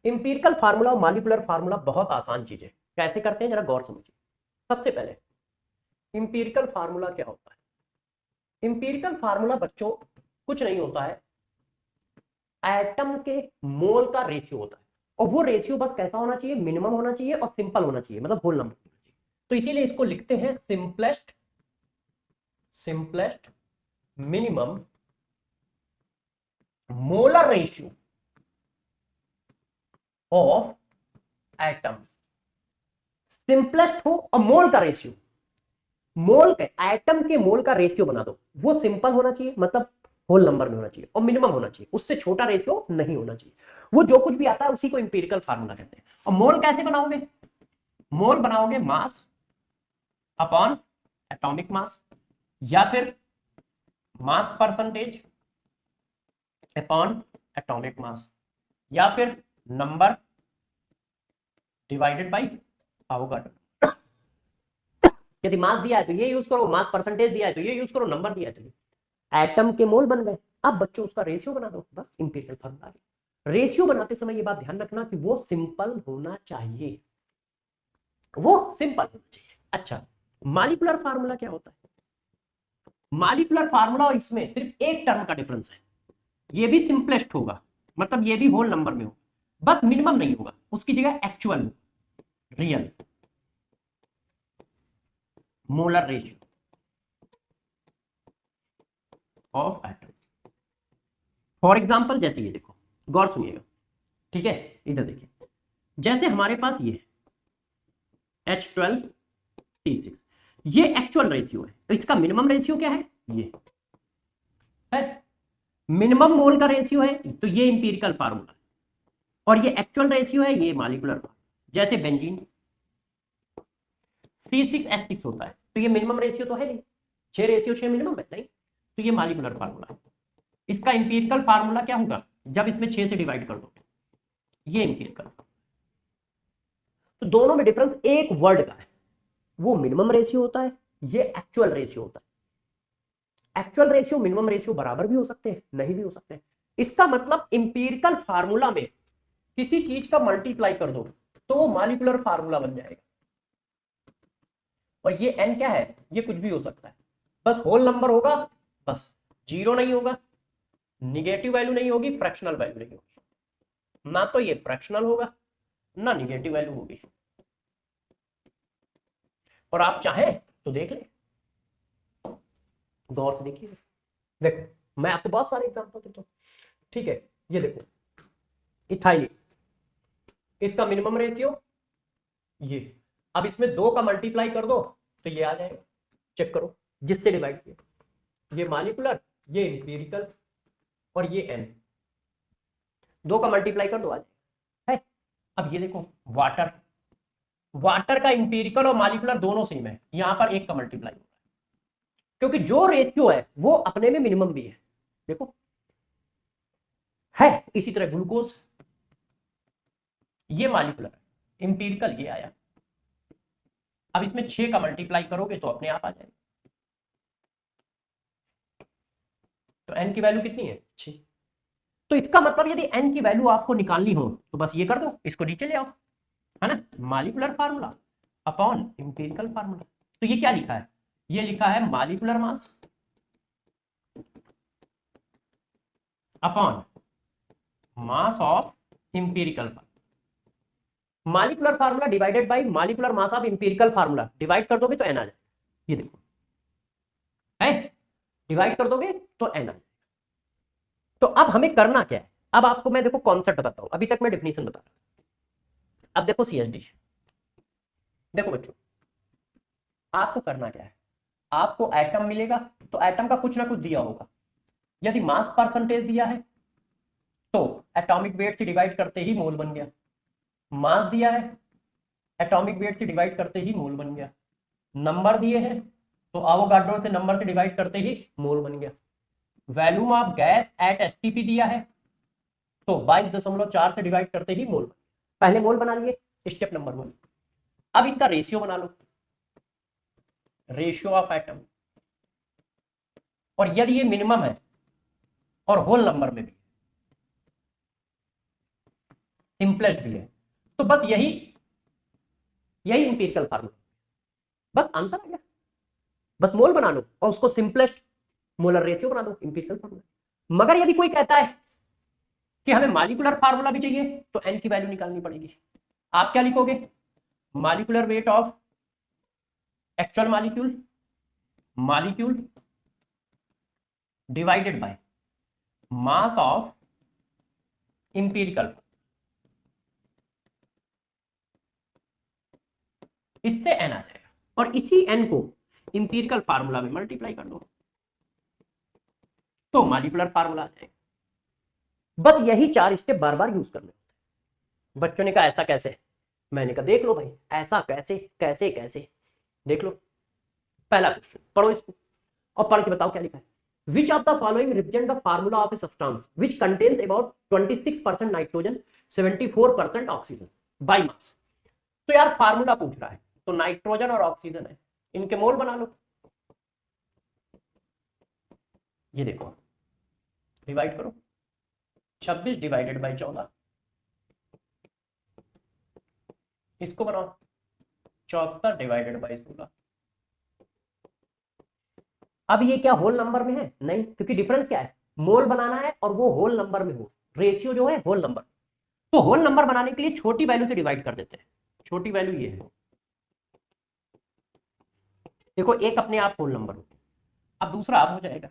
Empirical formula और molecular formula बहुत आसान चीज है। कैसे करते हैं जरा गौर समझिए। सबसे पहले इंपिरिकल फार्मूला क्या होता है? इंपिरिकल फार्मूला बच्चों कुछ नहीं होता है, एटम के मोल का रेशियो होता है। और वो रेशियो बस कैसा होना चाहिए? मिनिमम होना चाहिए और सिंपल होना चाहिए, मतलब होल नंबर होना चाहिए। तो इसीलिए इसको लिखते हैं simplest minimum molar ratio of atoms. Simplest हो और मोल का रेशियो, मोल के एटम के मोल का रेशियो बना दो, वो सिंपल होना चाहिए, मतलब होल नंबर में होना चाहिए, और मिनिमम होना चाहिए, उससे छोटा रेशियो नहीं होना चाहिए। वो जो कुछ भी आता है उसी को इंपिरिकल फार्मूला कहते हैं। और मोल कैसे बनाओगे? मोल बनाओगे मास अपॉन एटॉमिक मास, या फिर mass percentage upon atomic mass, या फिर नंबर डिवाइडेड बाई एवोगाड्रो। यदि मास दिया है तो ये यूज करो, मास परसेंटेज दिया है तो ये यूज करो, नंबर दिया है तो ये। एटम के मोल बन गए। अब बच्चों उसका रेशियो बना दो, बस इंपीरियल फार्मूला। रेशियो बनाते समय ये बात ध्यान रखना कि वो सिंपल होना चाहिए, वो सिंपल होना चाहिए। अच्छा, मॉलिक्यूलर फार्मूला क्या होता है? मॉलिक्यूलर फार्मूला और इसमें सिर्फ एक टर्म का डिफरेंस है। ये भी सिंपलेस्ट होगा, मतलब ये भी होल नंबर में होगा, बस मिनिमम नहीं होगा, उसकी जगह actual real molar ratio of atoms. For example जैसे ये देखो, गौर सुनिएगा, ठीक है? इधर देखिए, जैसे हमारे पास ये H12C6, ये एक्चुअल रेशियो है, तो इसका मिनिमम रेशियो क्या है? ये है मिनिमम मोल का रेशियो है, तो ये इंपीरिकल फार्मूला है। और ये एक्चुअल रेशियो है, ये मॉलिक्यूलर फार्मूला। जैसे बेंजीन C6H6 होता है, तो ये मिनिमम रेशियो तो है नहीं, 6 रेशियो 6 मिनिमम है नहीं, तो ये मॉलिक्यूलर फार्मूला है। इसका इंपीरिकल फार्मूला क्या होगा? जब इसमें 6 से डिवाइड कर दो, ये इंपीरिकल। तो दोनों में डिफरेंस एक वर्ड का है, वो मिनिमम रेशियो होता है, ये एक्चुअल रेशियो होता है। एक्चुअल रेशियो मिनिमम रेशियो बराबर भी हो सकते हैं, नहीं भी हो सकते हैं। इसका मतलब इंपीरिकल फार्मूला में किसी चीज का मल्टीप्लाई कर दो तो वो मॉलिक्यूलर फार्मूला बन जाएगा। और ये n क्या है? ये कुछ भी हो सकता है, बस होल नंबर होगा, बस जीरो नहीं होगा, निगेटिव वैल्यू नहीं होगी, फ्रैक्शनल वैल्यू नहीं होगी। ना तो ये फ्रैक्शनल होगा, ना निगेटिव वैल्यू होगी। और आप चाहें तो देख ले, गौर से देखिए। देखो मैं आपको बहुत सारे एग्जांपल देता हूँ, ठीक है? ये देखो इथाइल, इसका मिनिमम रेशियो ये, अब इसमें 2 का मल्टीप्लाई कर दो तो ये आ जाएगा, चेक करो जिससे डिवाइड किया। ये मॉलिक्यूलर, ये इंपीरिकल, और ये n, 2 का मल्टीप्लाई कर दो आ जाएगा है। अब ये देखो वाटर, वाटर का इंपीरिकल और मॉलिक्यूलर दोनों सेम है, यहां पर 1 का मल्टीप्लाई होगा, क्योंकि जो रेशियो है वो अपने में मिनिमम भी है। देखो है, इसी तरह ग्लूकोज, ये मॉलिक्यूलर, इंपीरिकल ये आया। अब इसमें 6 का मल्टीप्लाई करोगे तो अपने आप आ जाएगा। तो n की वैल्यू कितनी है? 6। तो इसका मतलब यदि n की वैल्यू आपको निकालनी हो तो बस ये कर दो, इसको नीचे ले आओ, है ना? Molecular formula upon empirical formula. तो ये क्या लिखा है? ये लिखा है molecular mass upon mass of empirical formula. Molecular formula divided by molecular mass of empirical formula, divide कर दोगे तो n आ जाएगा। ये देखो है, डिवाइड कर दोगे तो n आ जाएगा। तो अब हमें करना क्या है? अब आपको मैं देखो कॉन्सेप्ट बताता हूं, अभी तक मैं डेफिनेशन बता रहा हूं। अब देखो CSD, देखो बच्चों आपको करना क्या है? आपको एटम मिलेगा, तो एटम का कुछ ना कुछ दिया होगा। यदि मास परसेंटेज दिया है तो एटॉमिक वेट से डिवाइड करते ही मोल बन गया। मास दिया है, एटॉमिक वेट से डिवाइड करते ही मोल बन गया। नंबर दिए हैं तो एवोगाड्रो से नंबर से डिवाइड करते ही मोल बन गया। Volume of gas at STP दिया है तो 22.4 से डिवाइड करते ही मोल। पहले मोल बना लिए, स्टेप नंबर 1। अब इनका रेशियो बना लो, रेशियो ऑफ एटम। और यदि ये मिनिमम है और होल नंबर में भी, सिंपलेस्ट भी है। तो बस यही इंपिरिकल फार्मूला, बस आंसर आ गया। बस मोल बना लो और उसको सिंपलेस्ट मोलर रेशियो बना दो, इंपिरिकल फार्मूला। मगर यदि कोई कहता है कि हमें मॉलिक्यूलर फार्मूला भी चाहिए तो एन की वैल्यू निकालनी पड़ेगी। आप क्या लिखोगे? Molecular weight of actual molecule divided by mass of empirical, इससे एन आ जाएगा और इसी एन को इंपिरिकल फार्मूला में मल्टीप्लाई कर दो तो मॉलिक्यूलर फार्मूला आ जाएगा। बस यही 4 स्टेप बार बार यूज करने होते हैं। बच्चों ने कहा ऐसा कैसे? मैंने कहा देख लो भाई, ऐसा कैसे कैसे कैसे, देख लो। पहला क्वेश्चन पढ़ो इसको और पढ़ के बताओ क्या लिखा है। Which of the following represent the formula of a substance which contains about 26% nitrogen 74% oxygen by mass? तो यार फार्मूला पूछ रहा है तो नाइट्रोजन और ऑक्सीजन है, इनके मोल बना लो। ये देखो, डिवाइड करो, 26 डिवाइडेड बाई 14, इसको बनाओ 74 डिवाइडेड बाई 16। अब ये क्या होल नंबर में है? नहीं, क्योंकि डिफरेंस क्या है, मोल बनाना है और वो होल नंबर में हो, रेशियो जो है होल नंबर। तो होल नंबर बनाने के लिए छोटी वैल्यू से डिवाइड कर देते हैं। छोटी वैल्यू ये है, देखो एक अपने आप होल नंबर हो, अब दूसरा आप हो जाएगा।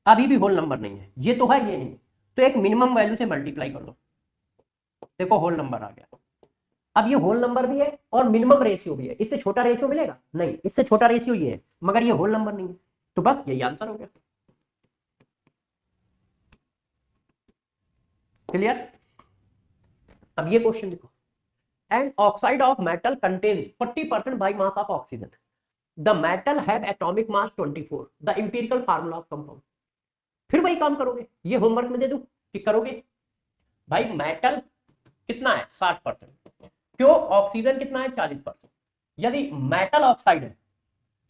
अभी भी होल नंबर नहीं है, ये तो है ये नहीं, तो एक मिनिमम वैल्यू से मल्टीप्लाई कर दो, देखो होल नंबर आ गया। अब ये होल नंबर भी है और मिनिमम रेशियो भी है, इससे छोटा रेशियो मिलेगा नहीं, इससे छोटा रेशियो ये है, मगर ये होल नंबर नहीं है, तो बस यही आंसर हो गया। क्लियर? अब ये क्वेश्चन देखो, and oxide of metal contains 40% bye mass of oxygen, the metal have atomic mass 24, the empirical formula of compound. फिर वही काम करोगे, ये होमवर्क में दे दूं कि करोगे? भाई मेटल कितना है 60%, क्यों? ऑक्सीजन कितना है 40%। यदि मेटल ऑक्साइड है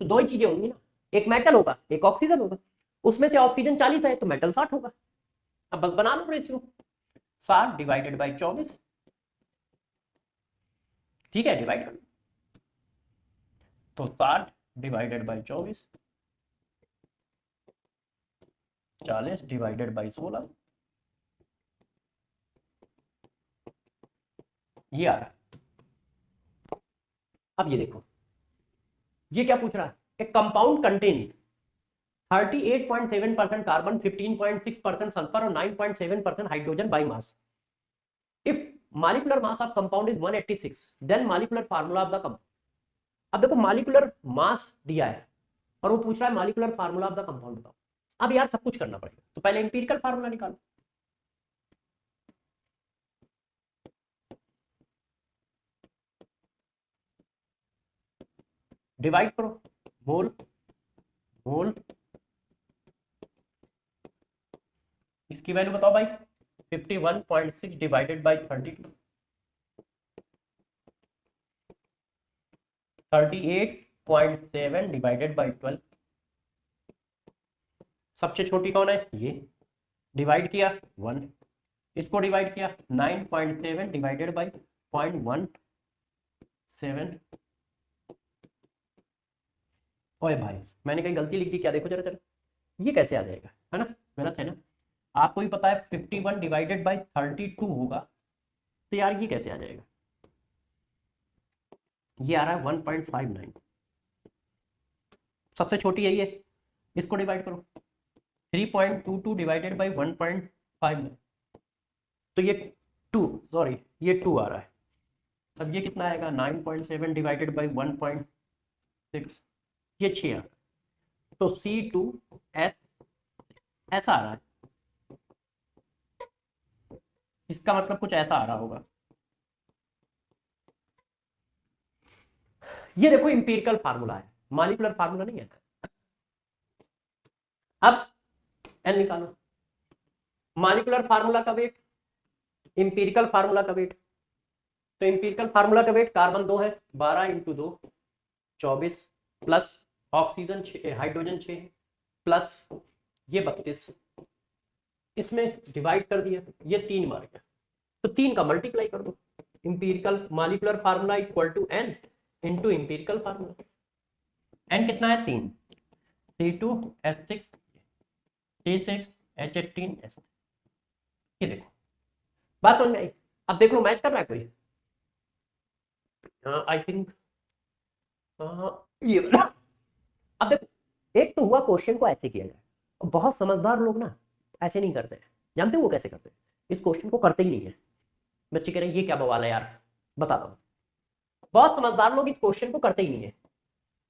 तो दो ही चीजें होंगी ना, एक मेटल होगा एक ऑक्सीजन होगा, उसमें से ऑक्सीजन 40 है तो मेटल 60 होगा। अब बस बना लो रेशियो, 60 डिवाइडेड बाई 24, ठीक है, डिवाइड कर लो तो 60 डिवाइडेड बाई 24, 40 डिवाइडेड बाई 16, ये आ रहा है। अब ये देखो, ये क्या पूछ रहा है, एक कंपाउंड कंटेन्स 38.7% कार्बन, 15.6% सल्फर और 9.7% hydrogen by mass. If molecular mass of compound is 186, then molecular formula of the compound. अब देखो मॉलिक्यूलर मास दिया है और वो पूछ रहा है molecular formula of the compound बताओ। अब यार सब कुछ करना पड़ेगा, तो पहले एम्पिरिकल फार्मूला निकालो। डिवाइड करो, मोल मोल, इसकी वैल्यू बताओ भाई, 51.6 डिवाइडेड बाई 32, 38.7 डिवाइडेड बाई 12, सबसे छोटी कौन है ये, डिवाइड किया 1, इसको डिवाइड किया 9.7 डिवाइडेड बाई 0.17। ओए भाई मैंने कहीं गलती लिख दी क्या, देखो जरा जरा, ये कैसे आ जाएगा, है ना, गलत है ना। आपको भी पता है 51 डिवाइडेड बाई 32 होगा, तो यार ये कैसे आ जाएगा, ये आ रहा है 1.59, सबसे छोटी यही है, इसको डिवाइड करो 3.22 डिवाइडेड बाई 1.59, तो ये 2, सॉरी ये 2 आ रहा है। अब ये कितना आएगा, 9.7 डिवाइडेड बाई 1.6, ये 6 आ रहा है, तो C2S ऐसा आ रहा है, इसका मतलब कुछ ऐसा आ रहा होगा। ये देखो इंपिरिकल फार्मूला है, मॉलिक्यूलर फार्मूला नहीं है। अब एन निकालो, मॉलिक्यूलर फार्मूला का वेट, इंपिरिकल फार्मूला का वेट। तो इंपिरिकल फार्मूला का वेट कार्बन 2 है, 12 into 2 24, plus oxygen 6, hydrogen 6 plus ये 32, इसमें डिवाइड कर दिया, ये 3 मार गया, तो 3 का मल्टीप्लाई कर दो। Empirical molecular formula equal to n into empirical formula. n कितना है 3, C2H6 C6H18S। ये देखो बात समझ में आई। अब देख लो मैच कर रहा है कोई, आई थिंक ये वाला। अब देखो एक तो हुआ क्वेश्चन को ऐसे किया जाए, बहुत समझदार लोग ना ऐसे नहीं करते हैं। जानते हो वो कैसे करते हैं? इस क्वेश्चन को करते ही नहीं है। बच्चे कह रहे हैं ये क्या बवाल है यार, बताता हूं। बहुत समझदार लोग इस क्वेश्चन को करते ही नहीं है।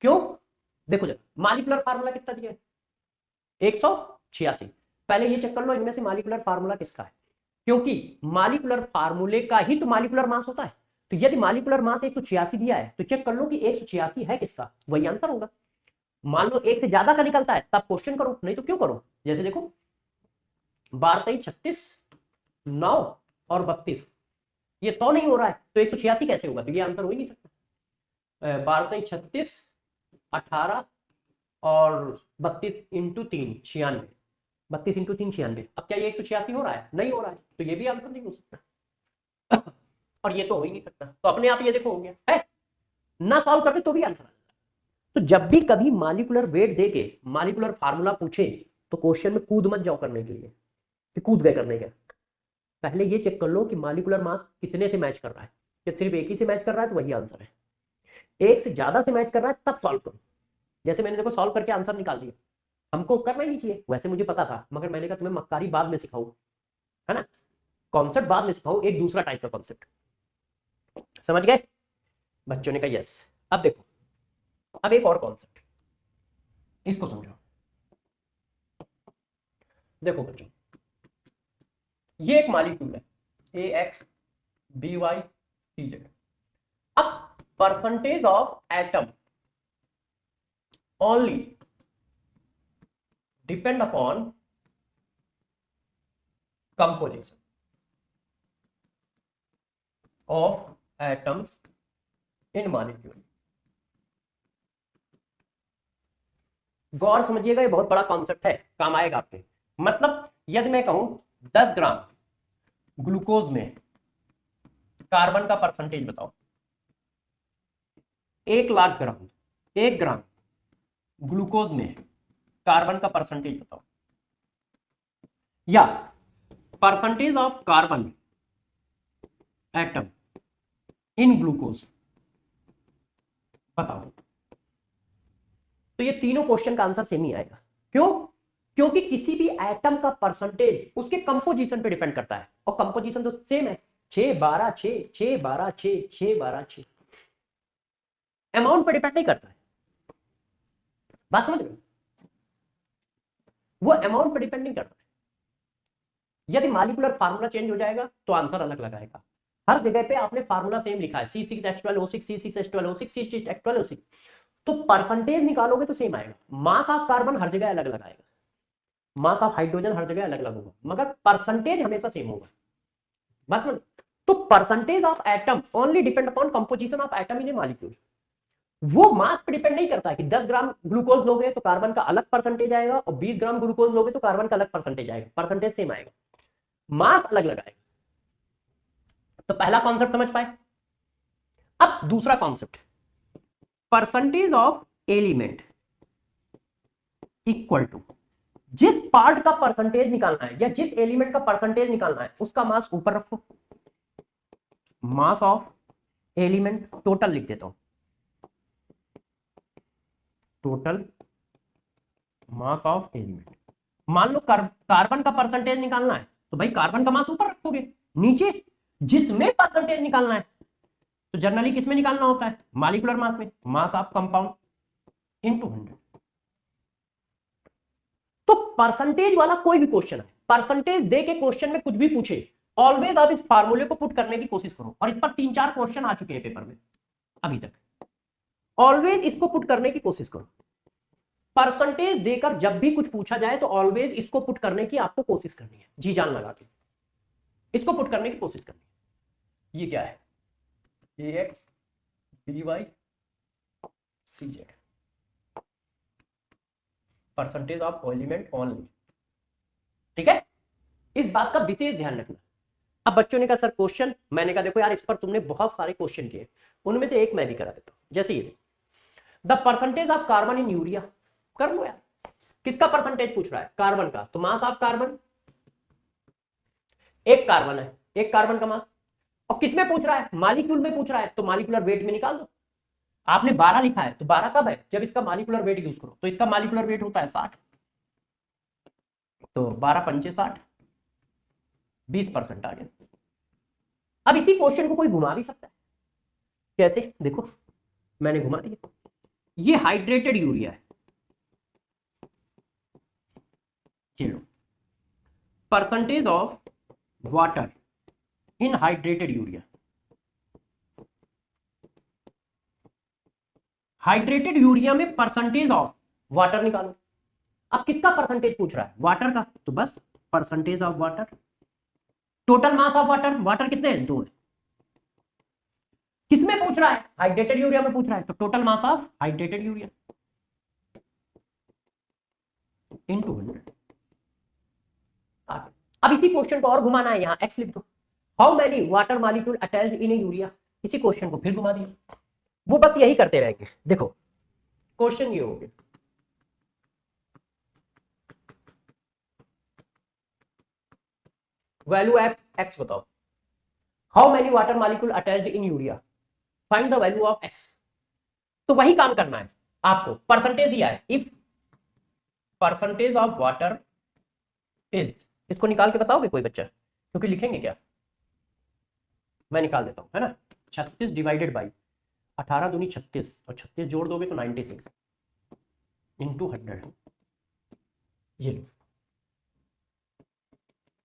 क्यों? देखो जरा मॉलिक्यूलर फार्मूला कितना दिया है, 186। पहले ये चेक कर लो इनमें से मॉलिक्यूलर फार्मूला किसका है, क्योंकि मॉलिक्यूलर फार्मूले का ही तो मॉलिक्यूलर मास होता है। तो यदि मॉलिक्यूलर मास 186 दिया है तो चेक कर लो कि 186 है किसका, वही आंसर होगा। मान लो एक से ज्यादा का निकलता है तब क्वेश्चन करो, नहीं तो क्यों करो। जैसे देखो 12 36 9 और 32, ये 100 नहीं हो रहा है तो 186 कैसे होगा, तो ये आंसर हो ही नहीं सकता। 12 36 18 और 32 इंटू 3 96, 32 इंटू 3 96। अब क्या ये 186 हो रहा है? नहीं हो रहा है, तो ये भी आंसर नहीं हो सकता। और ये तो हो ही नहीं सकता, तो अपने आप ये देखो हो गया है ना, सॉल्व करते तो भी आंसर। तो जब भी कभी मॉलिक्यूलर वेट देके मॉलिक्यूलर फार्मूला पूछे तो क्वेश्चन में कूद मत जाओ करने के लिए कि कूद गए करने के। पहले ये चेक कर लो कि मॉलिक्यूलर मास कितने से मैच कर रहा है, कि सिर्फ एक ही से मैच कर रहा है तो वही आंसर है, एक से ज्यादा से मैच कर रहा है तब सॉल्व करो। जैसे मैंने देखो सॉल्व करके आंसर निकाल दिया, हमको करना ही नहीं चाहिए, वैसे मुझे पता था, मगर मैंने कहा तुम्हें मक्कारी बाद में सिखाऊं, है ना, कॉन्सेप्ट बाद में सिखाऊं, एक दूसरा टाइप का कॉन्सेप्ट। समझ गए? बच्चों ने कहा यस। अब देखो अब एक और कॉन्सेप्ट, इसको समझो। देखो बच्चों ये एक मॉलिक्यूल है AXBYCZ। अब percentage of atom only depend upon composition of atoms in molecule. गौर समझिएगा, ये बहुत बड़ा कॉन्सेप्ट है, काम आएगा आपके। मतलब यदि मैं कहूं 10 ग्राम ग्लूकोज में कार्बन का परसेंटेज बताओ, 1 लाख ग्राम 1 ग्राम ग्लूकोज में कार्बन का परसेंटेज बताओ, या percentage of carbon atom in glucose बताओ, तो ये तीनों क्वेश्चन का आंसर सेम ही आएगा। क्यों? क्योंकि किसी भी एटम का परसेंटेज उसके कंपोजिशन पे डिपेंड करता है, और कंपोजिशन तो सेम है, 6 12 6 6 12 6 6 12 6। अमाउंट पे डिपेंड नहीं करता है, बात समझ रहे? वो अमाउंट पे डिपेंड नहीं करता है। यदि मॉलिक्यूलर फार्मूला चेंज हो जाएगा तो आंसर अलग लगाएगा। हर जगह पे आपने फार्मूला सेम लिखा है, C6H12O6 C6H12O6 C6H12O6, तो परसेंटेज निकालोगे तो सेम आएगा। मास ऑफ कार्बन हर जगह अलग अलग आएगा, मास ऑफ हाइड्रोजन हर जगह अलग अलग होगा, मगर परसेंटेज हमेशा सेम होगा। बस समझ? तो percentage of atom only depend upon composition of atom in A molecule. वो मास पे डिपेंड नहीं करता है कि 10 ग्राम ग्लूकोज लोगे तो कार्बन का अलग परसेंटेज आएगा, और 20 ग्राम ग्लूकोज लोगे तो कार्बन का अलग परसेंटेज आएगा, परसेंटेज सेम आएगा, मास अलग लगाएगा। तो पहला कॉन्सेप्ट समझ पाए। अब दूसरा concept, percentage of element equal to, जिस पार्ट का परसेंटेज निकालना है या जिस एलिमेंट का परसेंटेज निकालना है उसका मास ऊपर रखो, मास ऑफ एलिमेंट, टोटल लिख देता हूं, टोटल मास ऑफ एलिमेंट। मान लो कार्बन का परसेंटेज निकालना है तो भाई कार्बन का मास ऊपर रखोगे, नीचे जिसमें परसेंटेज निकालना है तो जनरली किसमें निकालना होता है, मॉलिक्यूलर मास में, मास ऑफ कंपाउंड इनटू 100। तो परसेंटेज वाला कोई भी क्वेश्चन है, परसेंटेज दे के क्वेश्चन में कुछ भी पूछे, ऑलवेज आप इस फार्मूले को पुट करने की कोशिश करो, और इस पर 3-4 क्वेश्चन आ चुके हैं पेपर में अभी तक। ऑलवेज इसको पुट करने की कोशिश करो, परसेंटेज देकर जब भी कुछ पूछा जाए तो ऑलवेज इसको पुट करने की आपको कोशिश करनी है, जी जान लगा के इसको पुट करने की कोशिश करनी है। ये क्या है, AXBYCZ, percentage of element only, ठीक है। इस बात का विशेष ध्यान रखना। अब बच्चों ने कहा सर क्वेश्चन, मैंने कहा देखो यार इस पर तुमने बहुत सारे क्वेश्चन किए, उनमें से एक मैं भी करा देता हूं। जैसे ये the percentage of carbon in urea, कर लो यार। किसका परसेंटेज पूछ रहा है? कार्बन का। तो मास ऑफ कार्बन, एक कार्बन है, एक कार्बन का मास। और किसमें पूछ रहा है? मॉलिक्यूल में पूछ रहा है, तो मॉलिक्यूलर वेट में निकाल दो। आपने 12 लिखा है, तो 12 कब है? जब इसका मॉलिक्यूलर वेट यूज करो। तो इसका मॉलिक्यूलर वेट होता है 60, तो 12 पंचे 60, 20% आ गया। अब इसी क्वेश्चन को कोई घुमा भी सकता है। कैसे? देखो मैंने घुमा दिया। ये हाइड्रेटेड यूरिया है, चलो percentage of water in hydrated urea, hydrated urea में परसेंटेज ऑफ वाटर निकालो। अब किसका परसेंटेज पूछ रहा है? वाटर का। तो बस percentage of water, total mass of water, water कितने हैं? 2 है। किसमें पूछ रहा है? हाइड्रेटेड यूरिया में पूछ रहा है, तो total mass of hydrated urea into 100। अब इसी क्वेश्चन को और घुमाना है, यहां एक्स लिख दो। How many water molecule attached in A urea, इसी क्वेश्चन को फिर घुमा दिया। वो बस यही करते रहेंगे। देखो क्वेश्चन ये हो गया, वैल्यू एक्स बताओ, how many water molecule attached in urea, find the value of x. तो वही काम करना है आपको। परसेंटेज दिया है, if percentage of water is, इसको निकाल के बताओगे कोई बच्चा? क्योंकि लिखेंगे क्या, मैं निकाल देता हूं, है ना। 36 डिवाइडेड बाई 18 दूनी 36, और 36 जोड़ दोगे तो 96 इंटू 100। ये लो।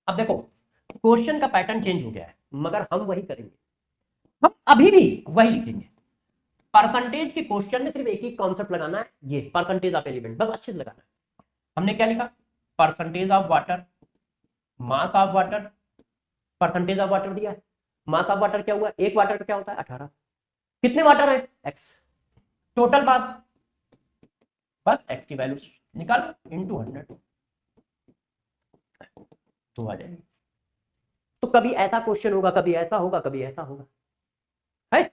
अब देखो क्वेश्चन का पैटर्न चेंज हो गया है, मगर हम वही करेंगे, हम अभी भी वही लिखेंगे। परसेंटेज के क्वेश्चन में सिर्फ एक ही कॉन्सेप्ट लगाना है, ये परसेंटेज ऑफ एलिमेंट, बस अच्छे से लगाना है। हमने क्या लिखा? Percentage of water, mass of water, percentage of water दिया है, मास ऑफ वाटर क्या हुआ? एक वाटर का क्या होता है? 18। कितने वाटर है? एक्स। टोटल मास, बस एक्स की वैल्यू निकालो इनटू 100, तो आ जाएगी। तो कभी ऐसा क्वेश्चन होगा, कभी ऐसा होगा, कभी ऐसा होगा, है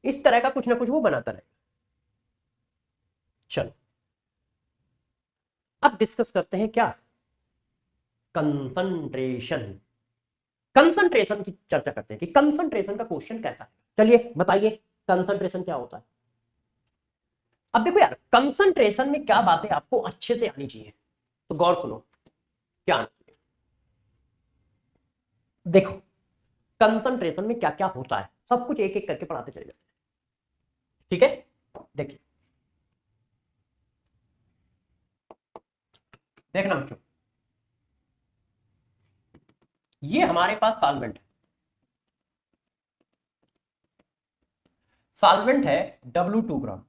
इस तरह का कुछ ना कुछ वो बनाता रहेगा। चलो अब डिस्कस करते हैं क्या, कंसंट्रेशन। कंसंट्रेशन की चर्चा करते हैं कि कंसंट्रेशन का क्वेश्चन कैसा है। चलिए बताइए कंसंट्रेशन क्या होता है। अब देखो यार कंसंट्रेशन में क्या बातें आपको अच्छे से आनी चाहिए, तो गौर सुनो क्या आनी चाहिए। देखो कंसंट्रेशन में क्या क्या होता है, सब कुछ एक एक करके पढ़ाते चले जाते हैं, ठीक है। देखिए देखना बच्चों, ये हमारे पास सॉल्वेंट है, सॉल्वेंट है W2 ग्राम।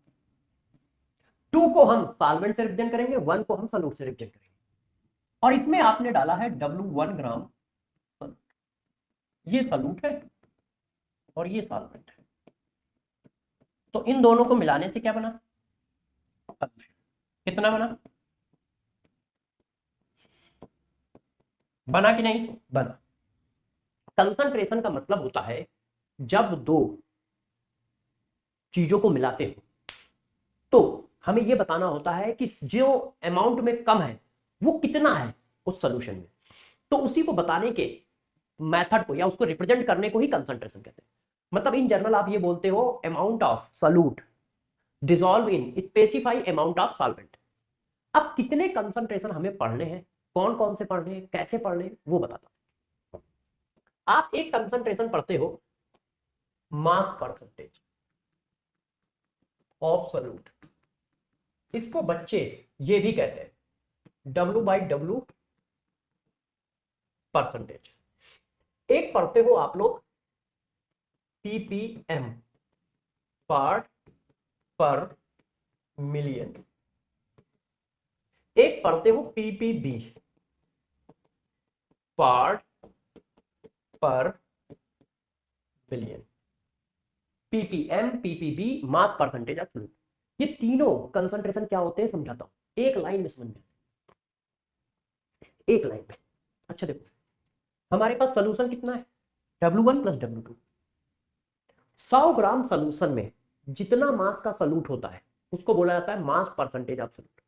2 को हम सॉल्वेंट से रिप्रेजेंट करेंगे, 1 को हम सॉल्यूट से रिप्रेजेंट करेंगे। और इसमें आपने डाला है W1 ग्राम, ये सॉल्यूट है और ये सॉल्वेंट है। तो इन दोनों को मिलाने से क्या बना? सॉल्यूशन। कितना बना? बना कि नहीं बना? कंसंट्रेशन का मतलब होता है जब दो चीजों को मिलाते हो तो हमें यह बताना होता है कि जो अमाउंट में कम है वो कितना है उस सॉल्यूशन में। तो उसी को बताने के मेथड को या उसको रिप्रेजेंट करने को ही कंसंट्रेशन कहते हैं। मतलब इन जनरल आप ये बोलते हो amount of solute dissolve in specify amount of solvent. अब कितने कंसंट्रेशन हमें पढ़ने हैं, कौन कौन से पढ़ने हैं, कैसे पढ़ने हैं, वो बताता हूं। आप एक कंसंट्रेशन पढ़ते हो मास परसेंटेज ऑफ सॉल्यूट, इसको बच्चे ये भी कहते हैं W/W परसेंटेज। एक पढ़ते हो आप लोग ppm पार्ट पर मिलियन, एक पढ़ते हो ppb पार्ट पर billion. ppm ppb mass percentage of fluid, ये तीनों कंसंट्रेशन क्या होते हैं समझाता हूं, एक लाइन में समझ में, एक लाइन में। अच्छा देखो हमारे पास सोल्यूशन कितना है, W1 प्लस W2। 100 ग्राम सोल्यूशन में जितना मास का सॉल्यूट होता है उसको बोला जाता है mass percentage of solute.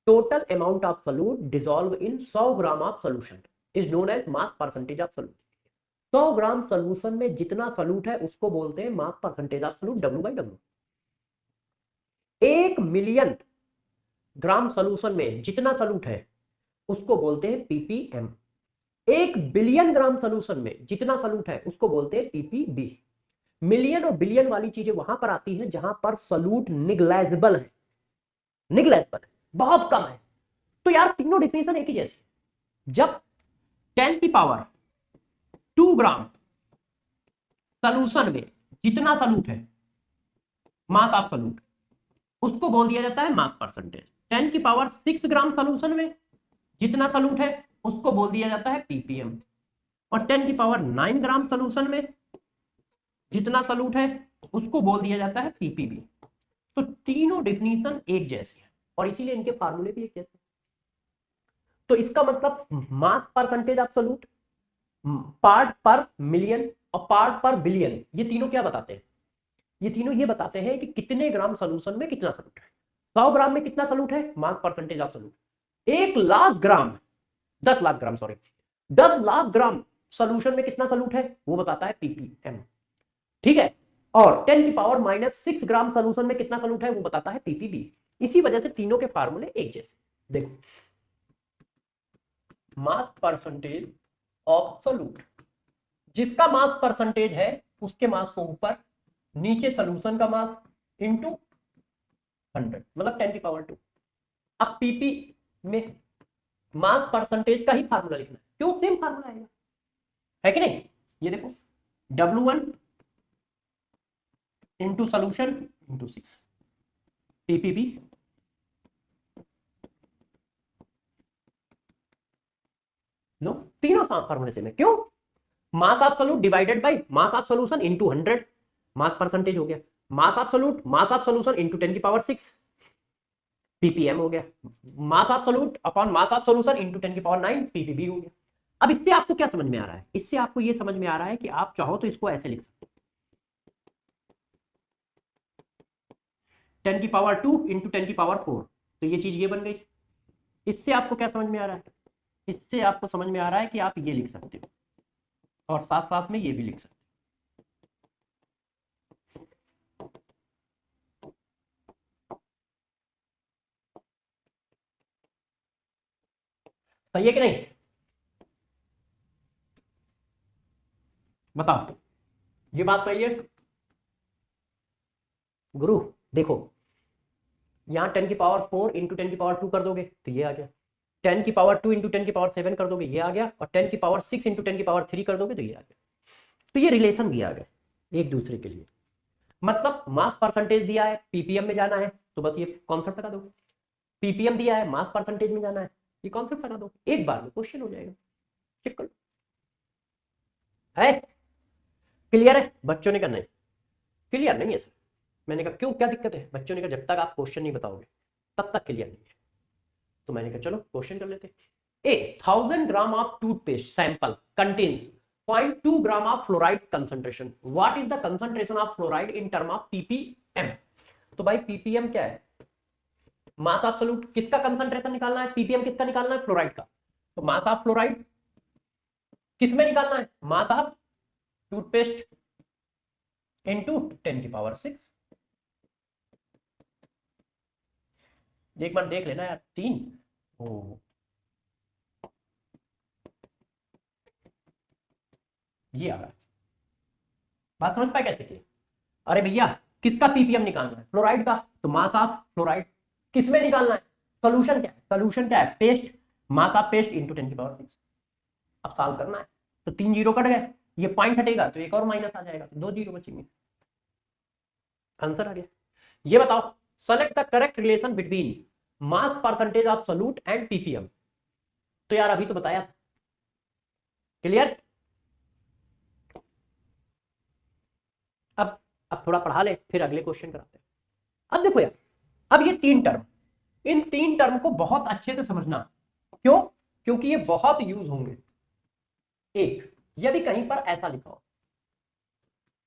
Total amount of solute dissolve in 100 gram of solution is known as mass percentage of solute. 100 gram solution में जितना सॉल्यूट है उसको बोलते हैं mass percentage of solute, W/W। 1 million gram solution में जितना solute है उसको बोलते हैं ppm। 1 बिलियन ग्राम सॉल्यूशन में जितना सॉल्यूट है उसको बोलते हैं ppb। मिलियन और बिलियन वाली चीजें वहां पर आती हैं जहां पर सॉल्यूट निग्लेजिबल है, निग्लेजिबल है, बहुत कम है। तो यार तीनों डिफिनेशन एक ही जैसे। जब 10 की पावर 2 ग्राम सॉल्यूशन में जितना सॉल्यूट है मास ऑफ सॉल्यूट उसको बोल दिया जाता है मास परसेंटेज। 10 की पावर 6 ग्राम सॉल्यूशन में जितना सॉल्यूट है उसको बोल दिया जाता है ppm। और 10 की पावर 9 ग्राम सॉल्यूशन में जितना सॉल्यूट है उसको बोल दिया जाता है ppb। तो तीनों डिफिनीशन एक जैसे हैं और इसीलिए इनके फार्मूले भी एक जैसे। तो इसका मतलब मास परसेंटेज ऑफ सॉल्यूट, पार्ट पर मिलियन और पार्ट पर बिलियन, ये तीनों क्या बताते हैं, ये तीनों ये बताते हैं कि कितने ग्राम सॉल्यूशन में कितना सॉल्यूट है। 100 ग्राम में कितना सॉल्यूट है, mass percentage of solute. 1 lakh gram, 10 lakh gram sorry, 10 lakh gram solution में कितना सॉल्यूट है वो बताता है ppm, ठीक है। और 10 की पावर -6 ग्राम सॉल्यूशन में कितना सॉल्यूट है वो बताता है ppb। इसी वजह से तीनों के फार्मूले एक जैसे। देखो, मास परसेंटेज ऑफ सॉल्यूट, जिसका मास परसेंटेज है उसके मास को ऊपर, नीचे सॉल्यूशन का मास इनटू 100 मतलब 10 की पावर 2। अब पीपी में मास परसेंटेज का ही फार्मूला लिखना है, क्यों सेम फार्मूला आएगा, है कि नहीं। ये देखो W1 into solution into 6 ppb लो, तीनों फार्मूले सेम है। क्यों, मास of solute divided by mass of solution into 100 mass percentage हो गया, मास of solute mass of solution into 10 की पावर 6 ppm हो गया, मास of solute upon mass of solution into 10 की पावर 9 ppb हो गया। अब इससे आपको क्या समझ में आ रहा है, इससे आपको ये समझ में आ रहा है कि आप चाहो तो इसको ऐसे लिख सकते हो 10 की पावर 2 इंटू 10 की पावर 4, तो ये चीज ये बन गई। इससे आपको क्या समझ में आ रहा है, इससे आपको समझ में आ रहा है कि आप ये लिख सकते हो और साथ साथ में ये भी लिख सकते हो। सही है कि नहीं, बताओ, ये बात सही है। गुरु देखो, यहां 10 की पावर 4 इंटू 10 की पावर 2 कर दोगे तो ये आ गया, 10 की पावर 2 इंटू 10 की पावर 7 कर दोगे ये आ गया, और 10 की पावर 6 इंटू 10 की पावर 3 कर दोगे तो ये आ गया। तो ये रिलेशन भी आ गए एक दूसरे के लिए। मतलब मास परसेंटेज दिया है ppm में जाना है तो बस ये कॉन्सेप्ट लगा दो, ppm दिया है मास परसेंटेज में जाना है ये कॉन्सेप्ट लगा दो, एक बार में क्वेश्चन हो जाएगा। चेक करो, है क्लियर है, बच्चों ने करना है, क्लियर नहीं है सर। मैंने कहा क्यों, क्या दिक्कत है, बच्चों ने कहा जब तक आप क्वेश्चन नहीं बताओगे तब तक क्लियर नहीं है। तो मैंने कहा चलो क्वेश्चन कर लेते। ए 1000 gram of toothpaste sample contains 0.2 gram of fluoride concentration, what is the concentration of fluoride in term of ppm। तो भाई ppm क्या है, मास ऑफ सॉल्यूट, किसका कंसंट्रेशन निकालना है, ppm किसका निकालना है, फ्लोराइड का। तो मास ऑफ फ्लोराइड किस में निकालना है, मास ऑफ टूथपेस्ट इनटू 10 की पावर 6। एक बार देख लेना यार, 3 ओ ये आ रहा है, बात समझ पाए कैसे की। अरे भैया किसका पीपीएम निकालना है, फ्लोराइड का, तो मास ऑफ फ्लोराइड किस में निकालना है, सोल्यूशन क्या है, सोल्यूशन क्या है, paste, mass of paste into 10 की पावर 6। अब सॉल्व करना है तो 3 जीरो कट गए, ये पॉइंट हटेगा तो एक और माइनस आ जाएगा तो 2 जीरो बचेंगे, आंसर आ गया। ये बताओ, select the correct relation between mass percentage of solute and ppm. तो यार अभी तो बताया था, क्लियर। अब थोड़ा पढ़ा ले फिर अगले क्वेश्चन कराते हैं। अब देखो यार, अब ये 3 टर्म, इन 3 टर्म को बहुत अच्छे से समझना, क्यों, क्योंकि ये बहुत यूज होंगे, एक, यदि कहीं पर ऐसा लिखा हो,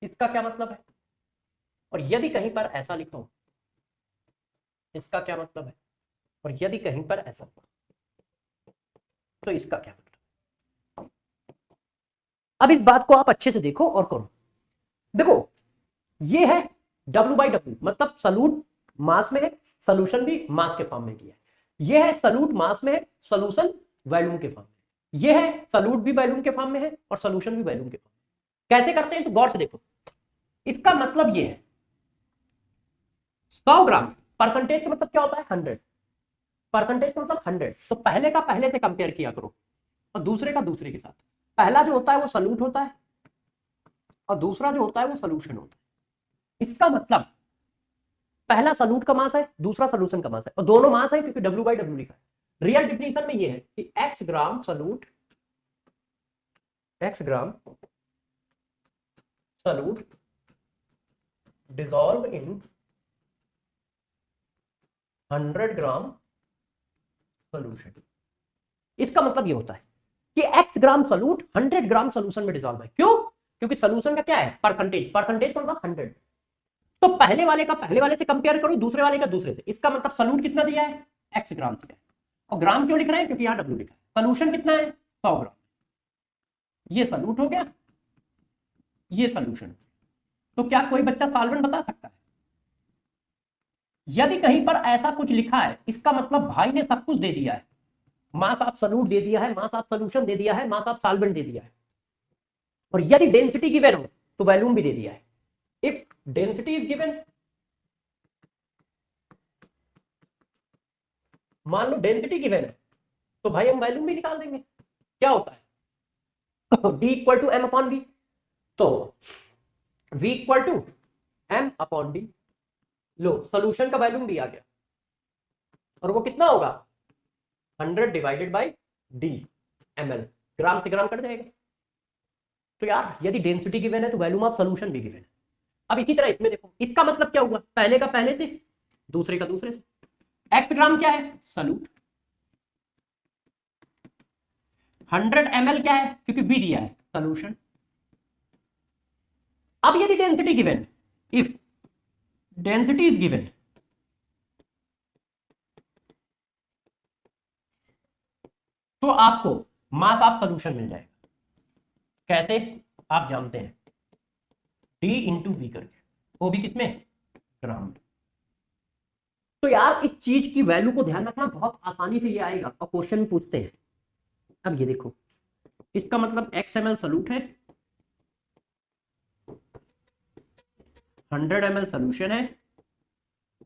इसका क्या मतलब है? और यदि कहीं पर ऐसा लिखा हो, इसका क्या मतलब है? और यदि कहीं पर ऐसा हो तो इसका क्या मतलब? अब इस बात को आप अच्छे से देखो और करो। देखो, ये है W/W, मतलब सलूट मास में है, सोल्यूशन भी मास के फॉर्म में किया है। ये है सलूट मास में है, सोल्यूशन वॉल्यूम के फॉर्म में। ये है सलूट भी वॉल्यूम के फॉर्म में है और सोल्यूशन भी वॉल्यूम के फॉर्म में। कैसे करते हैं तो गौर से देखो। इसका मतलब ये है 100 ग्राम, परसेंटेज का मतलब क्या होता है 100, परसेंटेज का मतलब 100। तो पहले का पहले से कंपेयर किया करो और दूसरे का दूसरे के साथ। पहला जो होता है वो सलूट होता है और दूसरा जो होता है वो सोल्यूशन होता है। इसका मतलब पहला सलूट का मास है, दूसरा सोल्यूशन का मास है, और दोनों मास है क्योंकि W/W लिखा है। रियल डिफिनेशन में ये है कि x gram salute, x gram salute dissolve in 100 gram solution. इसका मतलब ये होता है कि x ग्राम सलूट 100 ग्राम सोल्यूशन में डिसॉल्व है। क्यों? क्योंकि सोल्यूशन का क्या है परसेंटेज, परसेंटेज का मतलब 100। तो पहले वाले का पहले वाले से कंपेयर करो, दूसरे वाले का दूसरे से। इसका मतलब सलूट कितना दिया है x ग्राम दिया है। और ग्राम क्यों लिख रहे हैं? क्योंकि यहां W लिखा है। सोल्यूशन कितना है 100 ग्राम। ये सलूट हो गया, ये सोल्यूशन। तो क्या कोई बच्चा सॉल्वेंट बता सकता है? यदि कहीं पर ऐसा कुछ लिखा है इसका मतलब भाई ने सब कुछ दे दिया है। मास ऑफ सलूट दे दिया है, मास ऑफ सोल्यूशन दे दिया है, मास ऑफ सॉल्वेंट दे दिया है। और यदि डेंसिटी गिवन हो तो वॉल्यूम भी दे दिया है। इफ डेंसिटी इज गिवन, मान लो डेंसिटी गिवन है तो भाई हम वॉल्यूम भी निकाल देंगे। क्या होता है D equal to M upon V। तो V equal to M upon D। लो सोल्यूशन का वॉल्यूम भी आ गया और वो कितना होगा 100 divided by D ml। Gram से ग्राम कट जाएगा। तो यार यदि डेंसिटी गिवन है तो वॉल्यूम ऑफ सोल्यूशन भी गिवन है। अब इसी तरह इसमें देखो, इसका मतलब क्या हुआ, पहले का पहले से, दूसरे का दूसरे से। x ग्राम क्या है सलूट, 100 ml क्या है क्योंकि V दिया है सोल्यूशन। अब यदि density given, if density is given, तो आपको मास ऑफ सोल्यूशन मिल जाएगा। कैसे? आप जानते हैं D इंटू वी करके, वो भी किसमें ग्राम में। तो यार इस चीज की वैल्यू को ध्यान रखना, बहुत आसानी से ये आएगा और क्वेश्चन पूछते हैं। अब ये देखो, इसका मतलब x ml सलूट है, 100 ml सोल्यूशन है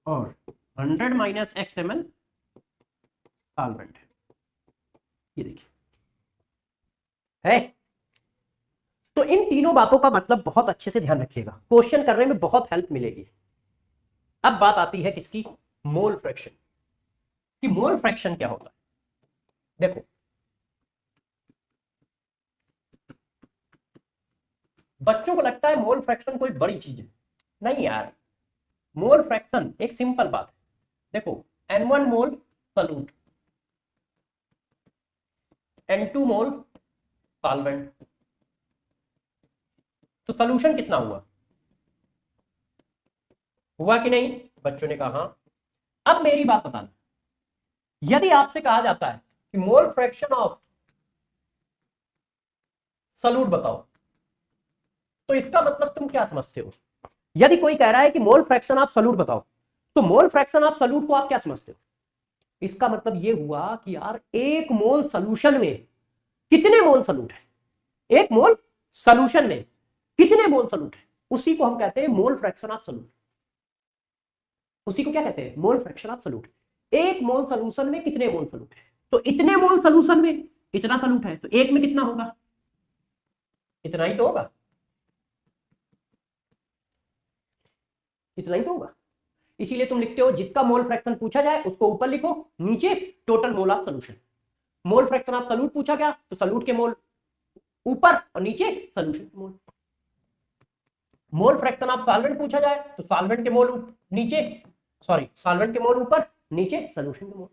और 100 माइनस x ml सॉल्वेंट है। ये देखिए है। तो इन तीनों बातों का मतलब बहुत अच्छे से ध्यान रखिएगा, क्वेश्चन करने में बहुत हेल्प मिलेगी। अब बात आती है किसकी, मोल फ्रैक्शन कि मोल फ्रैक्शन क्या होता है। देखो बच्चों को लगता है मोल फ्रैक्शन कोई बड़ी चीज है, नहीं यार। मोल फ्रैक्शन एक सिंपल बात है। देखो N1 मोल सलूट, N2 मोल सॉल्वेंट, तो सोल्यूशन कितना हुआ, हुआ कि नहीं? बच्चों ने कहा हाँ। अब मेरी बात बताना, यदि आपसे कहा जाता है कि मोल फ्रैक्शन ऑफ सलूट बताओ, तो इसका मतलब तुम क्या समझते हो? यदि कोई कह रहा है कि मोल फ्रैक्शन ऑफ सलूट बताओ, तो मोल फ्रैक्शन ऑफ सलूट को आप क्या समझते हो? इसका मतलब यह हुआ कि यार एक मोल सोल्यूशन में कितने मोल सलूट है, एक मोल सोल्यूशन में कितने मोल सलूट है, उसी को हम कहते हैं मोल फ्रैक्शन ऑफ सलूट। उसी को क्या कहते हैं मोल फ्रैक्शन ऑफ सलूट। एक मोल सोल्यूशन में कितने मोल सलूट है, तो इतने मोल सोल्यूशन में इतना सलूट है, तो एक में कितना होगा, इतना ही तो होगा, इतना ही तो होगा। इसीलिए तुम लिखते हो जिसका मोल फ्रैक्शन पूछा जाए उसको ऊपर लिखो, नीचे total mole of solution. Mole fraction of salute पूछा गया तो सलूट के मोल ऊपर और नीचे सोल्यूशन के मोल। मोल फ्रैक्शन ऑफ सॉल्वेंट पूछा जाए तो सॉल्वेंट के मोल नीचे, सॉरी सॉल्वेंट के मोल ऊपर, नीचे सोल्यूशन के मोल।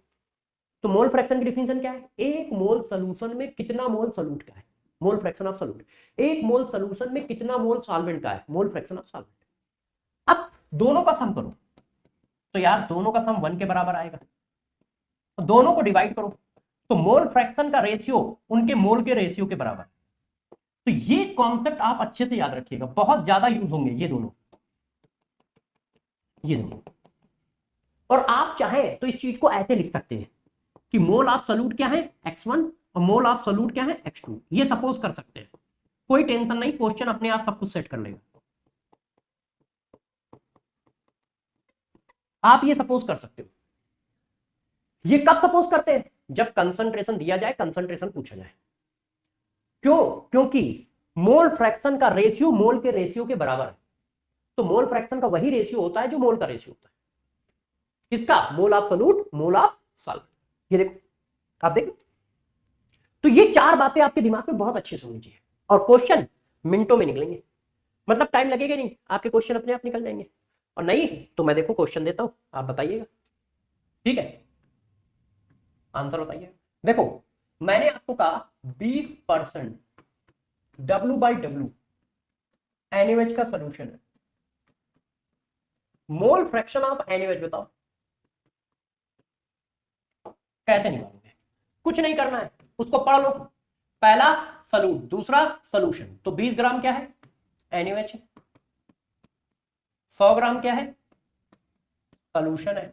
तो मोल फ्रैक्शन की डिफिनेशन क्या है, एक मोल सोल्यूशन में कितना मोल सॉल्यूट का है। Mole fraction of solute. एक मोल सोल्यूशन में कितना मोल सॉल्वेंट का है, मोल फ्रैक्शन ऑफ सॉल्वेंट। अब दोनों का सम करो तो यार दोनों का सम 1 के बराबर आएगा, तो दोनों को डिवाइड करो तो मोल फ्रैक्शन का रेशियो उनके मोल के रेशियो के बराबर। तो ये कॉन्सेप्ट आप अच्छे से याद रखिएगा, बहुत ज्यादा यूज होंगे ये दोनों, ये दोनों। और आप चाहें तो इस चीज को ऐसे लिख सकते हैं कि मोल ऑफ सॉल्यूट क्या है x1 और मोल ऑफ सॉल्यूट क्या है x2, ये सपोज कर सकते हैं, कोई टेंशन नहीं, क्वेश्चन अपने आप सब कुछ सेट कर लेगा। आप ये सपोज कर सकते हो। ये कब सपोज करते हैं, जब कंसंट्रेशन दिया जाए, कंसंट्रेशन पूछा जाए। क्यों, क्योंकि मोल फ्रैक्शन का रेशियो मोल के रेशियो के बराबर है, तो मोल फ्रैक्शन का वही रेशियो होता है जो मोल का रेशियो होता है। किसका, मोल of solute, mole of solvent. ये देखो, आप देखो, तो ये चार बातें आपके दिमाग में बहुत अच्छे से होनी चाहिए, और क्वेश्चन मिनटों में निकलेंगे, मतलब टाइम लगेगा नहीं, आपके क्वेश्चन अपने आप निकल जाएंगे। और नहीं तो मैं देखो क्वेश्चन देता हूं, आप बताइएगा, ठीक है, आंसर बताइए। देखो मैंने आपको कहा 20% W/W NaOH का सोल्यूशन है, मोल फ्रैक्शन ऑफ NaOH बताओ कैसे निकालोगे। कुछ नहीं करना है, उसको पढ़ लो, पहला सॉल्यूट दूसरा सोल्यूशन, तो 20 ग्राम क्या है NaOH है, 100 ग्राम क्या है सोल्यूशन है,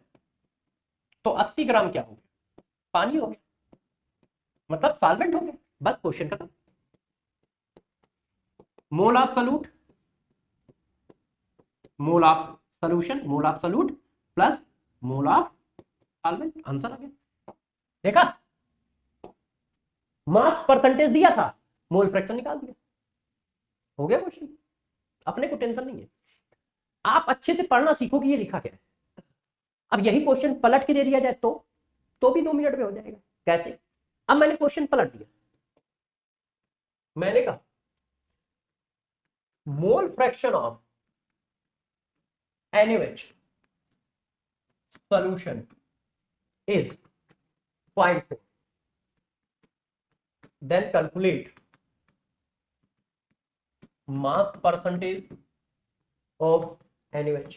तो 80 ग्राम क्या हो गया, पानी हो गया, मतलब सॉल्वेंट हो गया, बस क्वेश्चन खत्म। Mole of solute, mole of solution, mole of solute plus mole of solvent, answer आ गया। देखा, मास परसेंटेज दिया था, मोल फ्रैक्शन निकाल दिया, हो गया क्वेश्चन, अपने को टेंशन नहीं है। आप अच्छे से पढ़ना सीखो कि ये लिखा क्या है। अब यही क्वेश्चन पलट के दे दिया जाए तो भी 2 मिनट में हो जाएगा। कैसे, अब मैंने क्वेश्चन पलट दिया, मैंने कहा mole fraction of NaOH solution is 0.4, then calculate mass percentage of NaOH।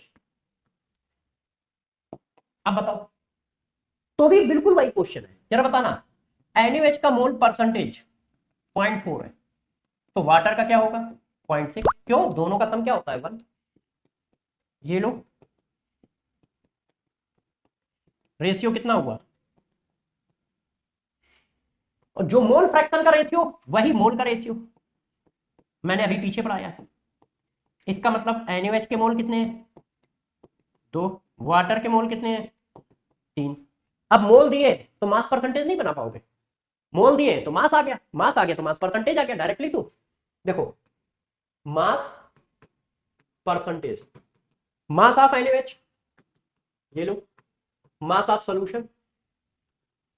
अब बताओ, तो भी बिल्कुल वही क्वेश्चन है, जरा बताना, NaOH का मोल परसेंटेज 0.4 है, तो वाटर का क्या होगा 0.6, क्यों, दोनों का सम क्या होता है 1। ये लो, रेशियो कितना हुआ, और जो मोल फ्रैक्शन का रेशियो वही मोल का रेशियो, मैंने अभी पीछे पढ़ाया है। इसका मतलब NaOH के मोल कितने हैं 2, वाटर के मोल कितने हैं 3। अब मोल दिए तो मास परसेंटेज नहीं बना पाओगे, मोल दिए तो मास आ गया, मास आ गया तो मास परसेंटेज आ गया, डायरेक्ट लिख दो। देखो mass percentage, mass of NaOH, ये लो, mass of solution,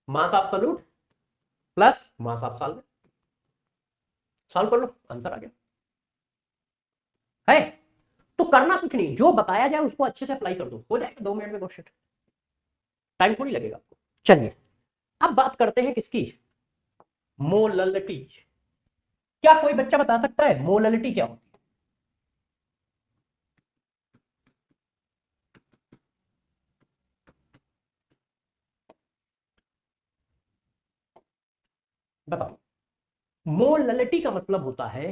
mass of solute plus mass of solvent, solve कर लो, आंसर आ गया है। तो करना कुछ नहीं, जो बताया जाए उसको अच्छे से अप्लाई कर दो, हो जाएगा 2 मिनट में क्वेश्चन, टाइम थोड़ी लगेगा आपको। चलिए अब बात करते हैं किसकी, मोललिटी। क्या कोई बच्चा बता सकता है मोललिटी क्या होती है, बताओ। मोललिटी का मतलब होता है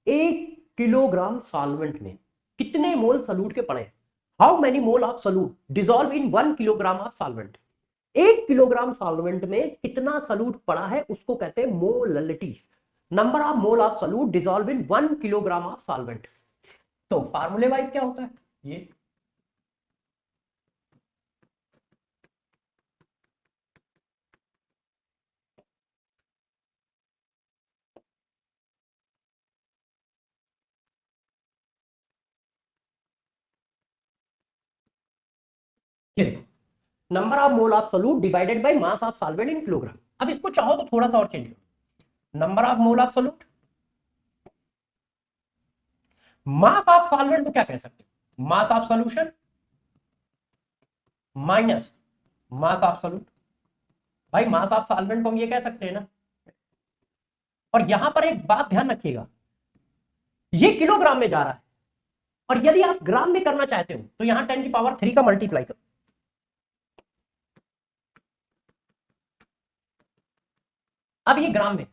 1 किलोग्राम सॉल्वेंट में कितने मोल सॉल्यूट के पड़े, how many mole of solute dissolve in 1 kilogram of solvent. 1 kilogram solvent में कितना सॉल्यूट पड़ा है उसको कहते हैं molality, number of mole of solute dissolve in 1 kilogram of solvent. तो फार्मूले वाइज क्या होता है ये, number of mole of solute divided by mass of solvent in kilogram. अब इसको चाहो तो थोड़ा सा और चेंज करो, number of mole of solute, mass of solvent को क्या कह सकते हो, मास of solution minus mass of solute. भाई मास ऑफ सॉल्वेंट को हम ये कह सकते हैं ना, और यहां पर एक बात ध्यान रखिएगा, ये किलोग्राम में जा रहा है, और यदि आप ग्राम में करना चाहते हो तो यहां 10⁻³ का मल्टीप्लाई करो। अब ये ग्राम में,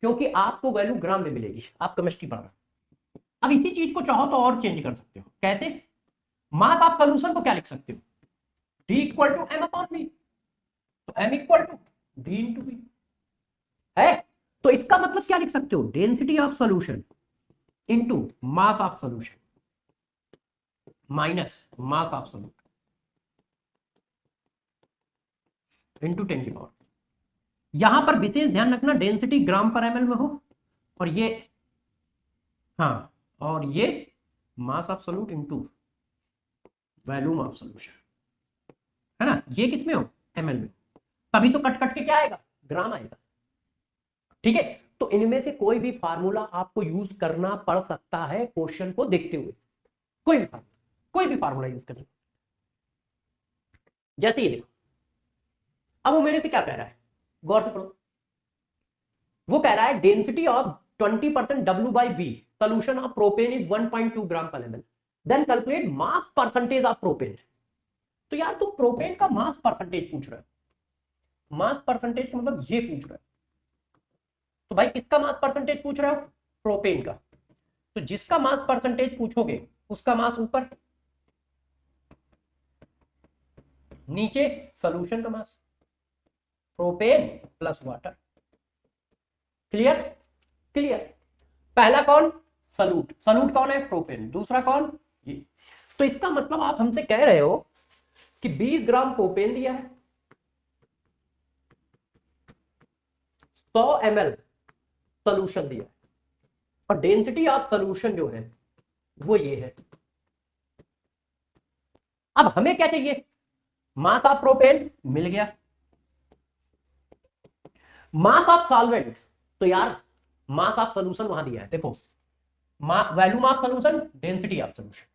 क्योंकि आपको वैल्यू ग्राम में मिलेगी, आप केमिस्ट्री पढ़ रहे हो। अब इसी चीज को चाहो तो और चेंज कर सकते हो। कैसे? मास आप सोल्यूशन को क्या लिख सकते हो? D इक्वल टू m/v, तो m equal to v into v है। तो इसका मतलब क्या लिख सकते हो? Density of solution into mass of solution minus mass of solution into 10⁻। यहां पर विशेष ध्यान रखना, डेंसिटी ग्राम पर ml में हो, और ये, हाँ, और ये mass of solute into volume of solution, है ना? ये किस में हो? ml में। तभी तो कट कट के क्या आएगा? ग्राम आएगा। ठीक है, तो इनमें से कोई भी फार्मूला आपको यूज करना पड़ सकता है क्वेश्चन को देखते हुए, कोई भी फार्मूला यूज करना। जैसे ये देखो, अब वो मेरे से क्या कह रहा है, गौर से पढ़ो। वो कह रहा है density of 20% W/V solution of propane is 1.2 gram पर ml, then calculate mass percentage of propane. तो यार तू प्रोपेन का मास परसेंटेज पूछ रहा है, मास परसेंटेज का मतलब ये पूछ रहा है। तो भाई किसका मास परसेंटेज पूछ रहा हो? प्रोपेन का। तो जिसका मास परसेंटेज पूछोगे उसका मास ऊपर, नीचे सॉल्यूशन का mass, propane plus water. Clear? Clear. पहला कौन? सॉल्यूट। सॉल्यूट कौन है? प्रोपेन। दूसरा कौन? ये। तो इसका मतलब आप हमसे कह रहे हो कि 20 ग्राम प्रोपेन दिया है, 100 ml सॉल्यूशन दिया है, और डेंसिटी ऑफ सॉल्यूशन जो है वो ये है। अब हमें क्या चाहिए? मास ऑफ प्रोपेन मिल गया, मास ऑफ सॉल्वेंट, तो यार मास ऑफ सॉल्यूशन वहां दिया है, देखो, mass, volume of solution, density of solution.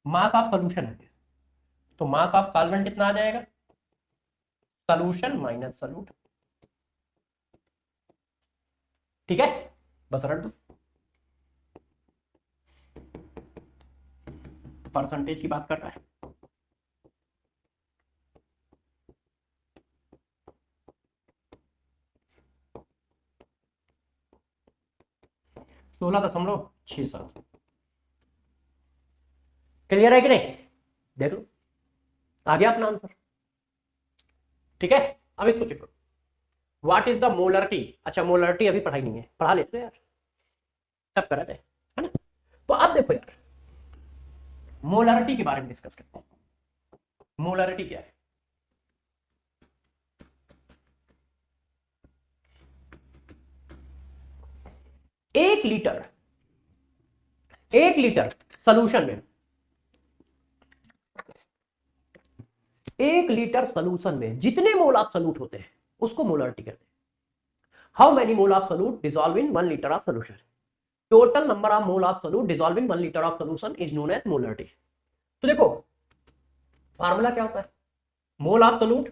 Mass of solution है, तो मास ऑफ सॉल्वेंट कितना आ जाएगा? Solution minus solute. ठीक है, बस रट दो। परसेंटेज की बात कर रहा है। सोलह 16.67। क्लियर है कि नहीं? देख लो, आ गया अपना आंसर। ठीक है, अब इसको चेक करो। What is the molarity? अच्छा, मोलरिटी अभी पढ़ाई नहीं है, पढ़ा लेते हो यार, सब करा जाए, है ना? तो अब देखो यार, मोलरिटी के बारे में डिस्कस करते हैं। मोलरिटी क्या है? एक लीटर सॉल्यूशन में, 1 लीटर सॉल्यूशन में जितने मोल ऑफ सॉल्यूट होते हैं उसको मोलरिटी कहते हैं। How many mole of solute dissolve in 1 litre of solution? Total number of mole of solute dissolve in 1 litre of solution is known as molarity. तो देखो, फार्मूला क्या होता है? Mole of solute,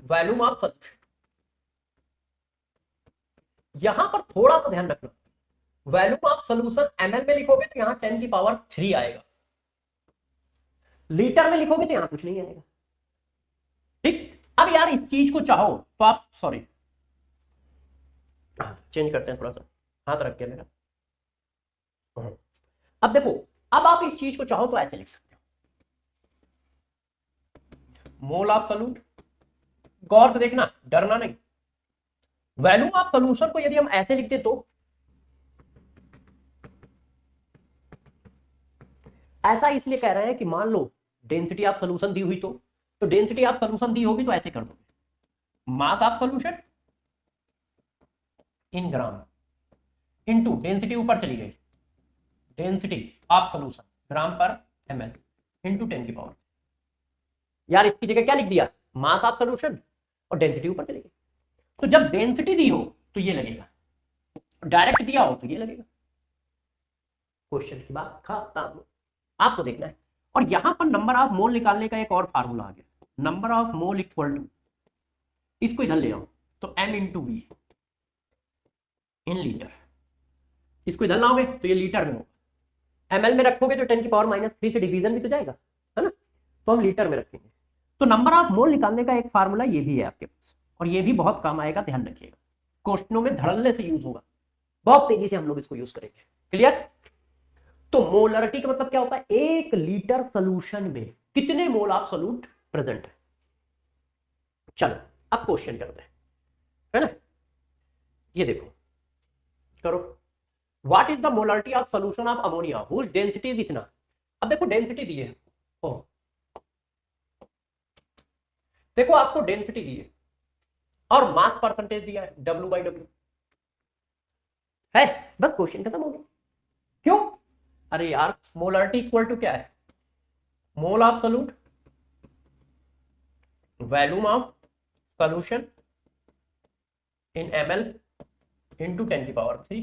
volume of solution. यहां पर थोड़ा सा ध्यान रखना, वॉल्यूम ऑफ सॉल्यूशन ml में लिखोगे तो यहां 10⁻³ आएगा, लीटर में लिखोगे तो यहां कुछ नहीं आएगा। ठीक, अब यार इस चीज को चाहो तो आप, सॉरी, चेंज करते हैं थोड़ा सा, हाथ रख के मेरा। अब देखो, अब आप इस चीज को चाहो तो ऐसे लिख सकते हो, मोल ऑफ सॉल्यूट, गौर से देखना, डरना नहीं। वॉल्यूम ऑफ सॉल्यूशन को यदि हम ऐसे लिखते तो ऐसा इसलिए कह रहे हैं कि मान लो डेंसिटी ऑफ सॉल्यूशन दी हुई, तो डेंसिटी ऑफ सॉल्यूशन दी होगी तो ऐसे कर दो, मास of solution in gram into density, ऊपर चली गई, डेंसिटी ऑफ सॉल्यूशन ग्राम पर ml इनटू 10⁻। यार इसकी जगह क्या लिख दिया? मास ऑफ सॉल्यूशन, और डेंसिटी ऊपर चली गई। तो जब डेंसिटी दी हो तो ये लगेगा, डायरेक्ट दिया हो तो ये लगेगा। क्वेश्चन की बात खत्म। आपको देखना है। और यहां पर नंबर ऑफ मोल निकालने का एक और फार्मूला आ गया, number of mole equal to, इसको इधर ले आओ तो m into V in litre, इसको इधर लाओगे तो ये लीटर में होगा, ml में रखोगे तो 10⁻³ से डिवीजन भी तो जाएगा, है ना, तो हम लीटर में रखेंगे। तो नंबर ऑफ मोल निकालने का एक फार्मूला ये भी है आपके पास, और ये भी बहुत काम आएगा, ध्यान रखिएगा, क्वेश्चनों में धड़ल्ले से यूज होगा, बहुत तेजी से हम लोग इसको यूज करेंगे। क्लियर? तो मोलरिटी का मतलब क्या होता है, 1 लीटर सोल्यूशन में कितने मोल ऑफ सोल्यूट प्रेजेंट है। चलो अब क्वेश्चन करते हैं, है ना, ये देखो करो, what is the molarity of solution of ammonia whose density is इतना। अब देखो डेंसिटी दी है, ओ देखो आपको डेंसिटी दी है और मास परसेंटेज दिया है W/W है, बस क्वेश्चन खत्म हो गया। क्यों? अरे यार मोलरिटी इक्वल टू क्या है, mole of solute volume of solution in ml into 10⁻³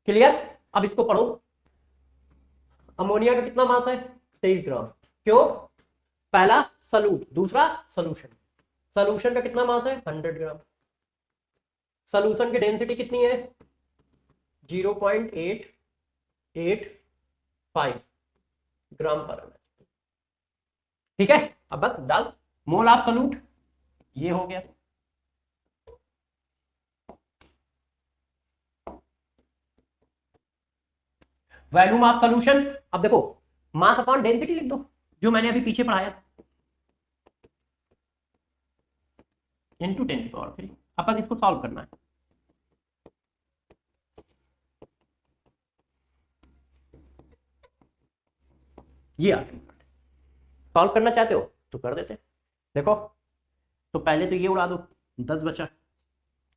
clear? अब इसको पढ़ो, अमोनिया का कितना मास है 23 ग्राम, क्यों? पहला सोल्यूट, दूसरा सोल्यूशन, सोल्यूशन का कितना मास है 100 ग्राम, सोल्यूशन की डेंसिटी कितनी है 0.885 ग्राम पर ml। ठीक है, अब बस डाल मोल ऑफ सोल्यूट, ये हो गया, वॉल्यूम ऑफ सोल्यूशन, अब देखो मास अपॉन डेंसिटी लिख दो जो मैंने अभी पीछे पढ़ाया था, इंटू 10⁻³। अब बस इसको सॉल्व करना है, ये आ गया। सॉल्व करना चाहते हो तो कर देते, देखो तो पहले तो ये उड़ा दो, 10 बचा,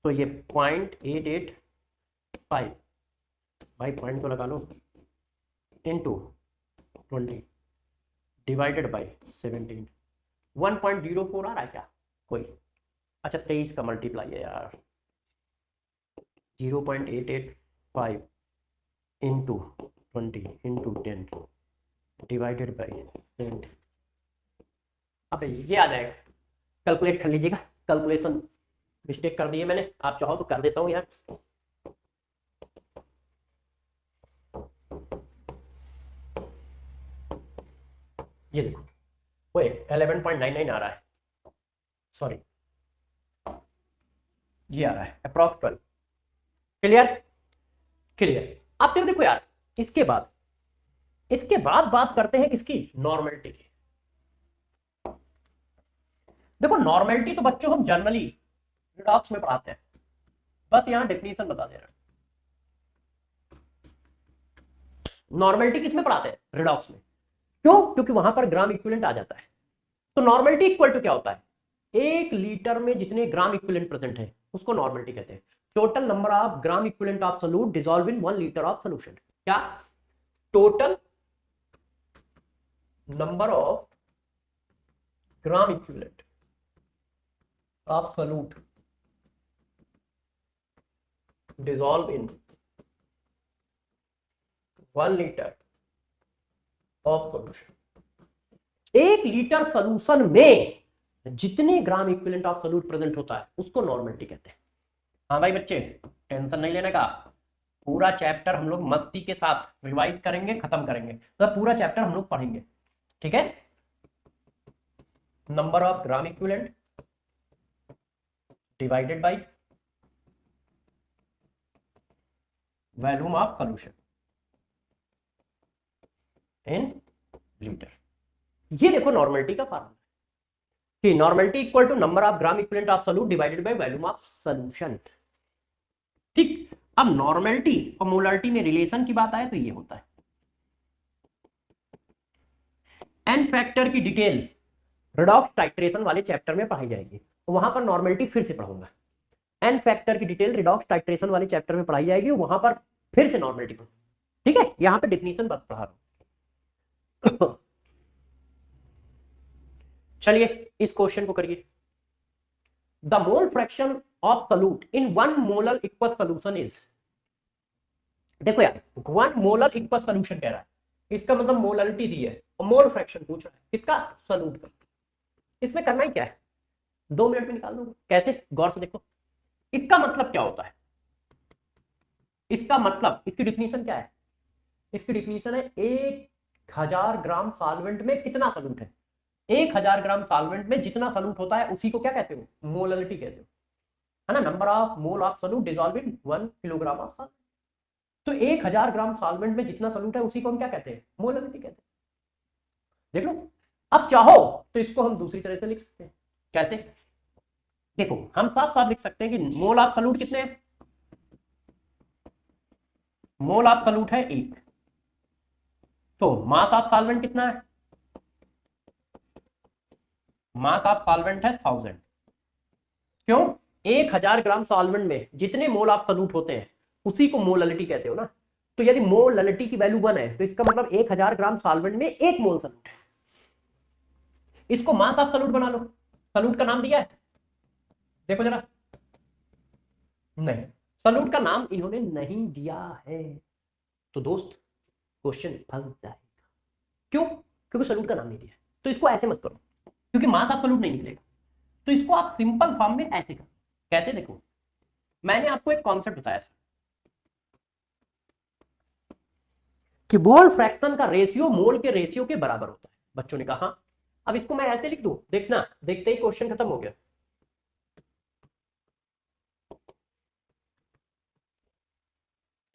तो ये 0.885 भाई पॉइंट तो लगा लो, इंटू 20 डिवाइडेड बाई 17, 1.04 आ रहा है क्या कोई? अच्छा 23 का मल्टीप्लाई है यार, 0.885 इंटू 20 इंटू 10 डिवाइडेड बाई 70। अब ये आ जाएगा, कैलकुलेट कर लीजिएगा, कैलकुलेशन मिस्टेक कर दी है मैंने, आप चाहो तो कर देता हूँ यार। ये देखो वो 11.99 आ रहा है, सॉरी ये आ रहा है अप्रॉक्स 12। क्लियर? क्लियर। अब फिर देखो यार, इसके बाद बात करते हैं किसकी, नॉर्मलिटी की। देखो नॉर्मलिटी तो बच्चों हम जनरली रिडॉक्स में पढ़ाते हैं, बस यहां डेफिनेशन बता दे रहा हूं। नॉर्मलिटी किसमें पढ़ाते हैं, रिडॉक्स में, क्यों? क्योंकि वहां पर ग्राम इक्विवेलेंट आ जाता है। तो नॉर्मलिटी इक्वल टू क्या होता है, 1 लीटर में जितने ग्राम इक्विवेलेंट प्रेजेंट है उसको नॉर्मलिटी कहते हैं, total number of gram equivalent of solute dissolve in 1 litre of solution. क्या? Total number of gram equivalent of solute dissolve in 1 litre of solution. 1 litre solution में जितने gram equivalent of solute present होता है उसको normality कहते हैं। हाँ भाई बच्चे टेंशन नहीं लेने का, पूरा चैप्टर हम लोग मस्ती के साथ रिवाइज करेंगे, खत्म करेंगे, तो पूरा चैप्टर हम लोग पढ़ेंगे, ठीक है। Number of gram equivalent divided by volume of solution in litre, ये देखो नॉर्मलिटी का फार्मूला कि normality equal to number of gram equivalent of solute divided by volume of solution. ठीक, अब नॉर्मलिटी और मोलरिटी में रिलेशन की बात आए तो ये होता है। एन फैक्टर की डिटेल रिडॉक्स टाइट्रेशन वाले चैप्टर में पढ़ाई जाएगी, तो वहां पर नॉर्मलिटी फिर से पढ़ूंगा। एन फैक्टर की डिटेल रिडॉक्स टाइट्रेशन वाले चैप्टर में पढ़ाई जाएगी, वहां पर फिर से नॉर्मलिटी पढ़ूंगा, ठीक है। यहां पे डेफिनेशन बस पढ़ा रहा हूं। चलिए इस क्वेश्चन को करिए, the mole fraction of solute in 1 molar equals solution is, देखो यार 1 मोलर इक्वस सोल्यूशन कह रहा है, इसका मतलब मोलरिटी दी है और मोल फ्रैक्शन पूछ रहा है किसका, सॉल्यूट का। इसमें करना ही क्या है, 2 मिनट में निकाल दो। कैसे, गौर से देखो। इसका मतलब क्या होता है, इसका मतलब, इसकी डिफिनीशन क्या है, इसकी डिफिनीशन है 1000 ग्राम सॉल्वेंट में कितना सॉल्यूट है। 1000 ग्राम सॉल्वेंट में जितना सॉल्यूट होता है उसी को क्या कहते हो, मोलरिटी कहते हो, है ना। Number of mole of solute dissolve in 1 kilogram of solvent. तो 1000 ग्राम सॉल्वेंट में जितना सॉल्यूट है उसी को हम क्या कहते हैं, मोलरिटी कहते हैं। देख लो। अब चाहो तो इसको हम दूसरी तरह से लिख सकते हैं। कैसे, देखो हम साफ साफ लिख सकते हैं कि मोल ऑफ सॉल्यूट कितने हैं, मोल ऑफ सॉल्यूट है 1, तो मास ऑफ सॉल्वेंट कितना है, मास ऑफ सॉल्वेंट है 1000। क्यों, 1000 ग्राम सॉल्वेंट में जितने मोल ऑफ सॉल्यूट होते हैं उसी को मोलरिटी कहते हो ना। तो यदि मोलरिटी की वैल्यू 1 है तो इसका मतलब 1000 ग्राम सॉल्वेंट में 1 मोल सॉल्यूट है। इसको मास ऑफ सॉल्यूट बना लो, सॉल्यूट का नाम दिया है, देखो जरा, नहीं, सॉल्यूट का नाम इन्होंने नहीं दिया है। तो दोस्त क्वेश्चन फंस जाएगा। क्यों, क्योंकि सॉल्यूट का नाम नहीं दिया है। तो इसको ऐसे मत करो, क्योंकि मास ऑफ सॉल्यूट नहीं निकलेगा। तो इसको आप सिंपल फॉर्म में ऐसे करो। कैसे, देखो मैंने आपको एक कॉन्सेप्ट बताया था कि मोल फ्रैक्शन का रेशियो मोल के रेशियो के बराबर होता है। बच्चों ने कहा हाँ। अब इसको मैं ऐसे लिख दूं, देखना, देखते ही क्वेश्चन खत्म हो गया।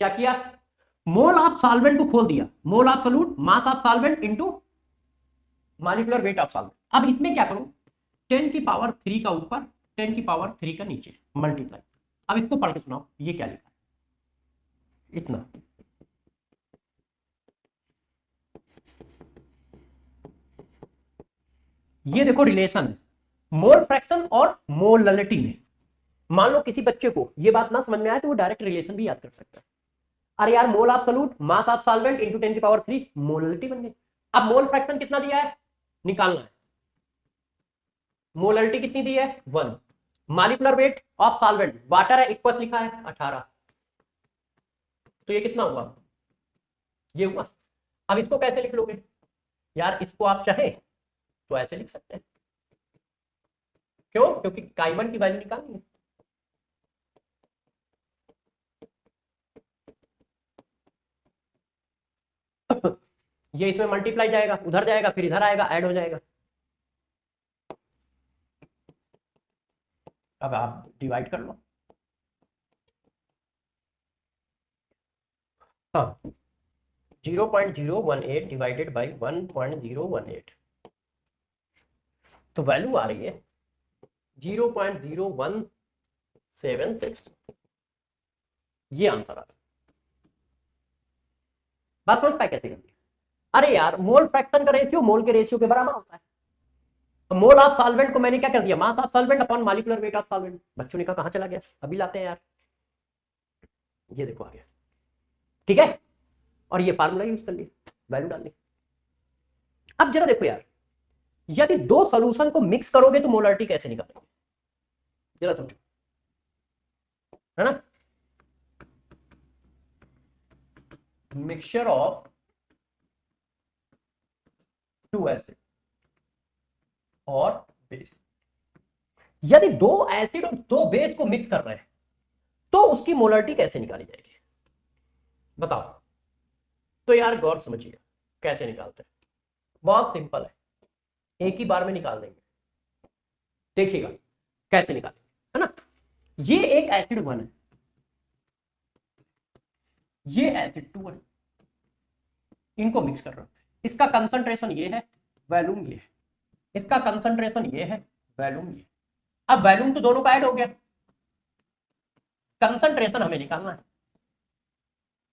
क्या किया, मोल ऑफ सॉल्वेंट को खोल दिया, मोल of solute mass of solvent into molecular weight of solvent. अब इसमें क्या करूं, 10 की पावर 3 का ऊपर 10 की पावर 3 का नीचे मल्टीप्लाई। अब इसको पढ़ के सुनाओ, ये क्या लिखा है, इतना। ये देखो रिलेशन है मोल फ्रैक्शन और मोलरिटी में। मान लो किसी बच्चे को ये बात ना समझ में आए तो वो डायरेक्ट रिलेशन भी याद कर सकता है। अरे यार, मोल of solute mass of solvent into 10 की पावर 3 मोलरिटी बन गई। अब मोल फ्रैक्शन कितना दिया है, निकालना है। मोलरिटी कितनी दी है, 1। Molecular weight of solvent, water है, इक्वस लिखा है 18। तो ये कितना हुआ, ये हुआ। अब इसको कैसे लिख लोगे यार, इसको आप चाहे तो ऐसे लिख सकते हैं। क्यों, क्योंकि काइमन की वैल्यू निकालनी है। ये इसमें मल्टीप्लाई जाएगा, उधर जाएगा, फिर इधर आएगा, ऐड हो जाएगा। अब आप डिवाइड कर लो। हाँ, 0.018 डिवाइडेड बाई 1.018, तो वैल्यू आ रही है 0.0176। ये आंसर आ रहा है। बात समझ पाए कैसे करनी है। अरे यार, मोल फ्रैक्शन का रेशियो मोल के रेशियो के बराबर होता है। मोल ऑफ सॉल्वेंट को मैंने क्या कर दिया, मास of solvent upon molecular weight of solvent. बच्चों ने कहा कहां चला गया, अभी लाते हैं यार। ये देखो आ गया, ठीक है। और ये फार्मूला यूज कर लिया, वैल्यू डाल ली। अब जरा देखो यार, यदि दो सॉल्यूशन को मिक्स करोगे तो मोलरिटी कैसे निकालोगे, जरा समझो, है ना। मिक्सचर ऑफ 2 एसिड और बेस। यदि 2 एसिड और 2 बेस को मिक्स कर रहे हैं तो उसकी मोलरिटी कैसे निकाली जाएगी, बताओ। तो यार गौर समझिए कैसे निकालते हैं, बहुत सिंपल है, एक ही बार में निकाल देंगे। देखिएगा कैसे निकालेंगे, है ना। ये एक एसिड 1 है, ये एसिड 2 है, इनको मिक्स कर रहा हूं। इसका कंसंट्रेशन ये है, वैल्यूम ये है, इसका कंसंट्रेशन ये है, वैल्यूम ये। अब वैल्यूम तो दोनों का ऐड हो गया, कंसंट्रेशन हमें निकालना है,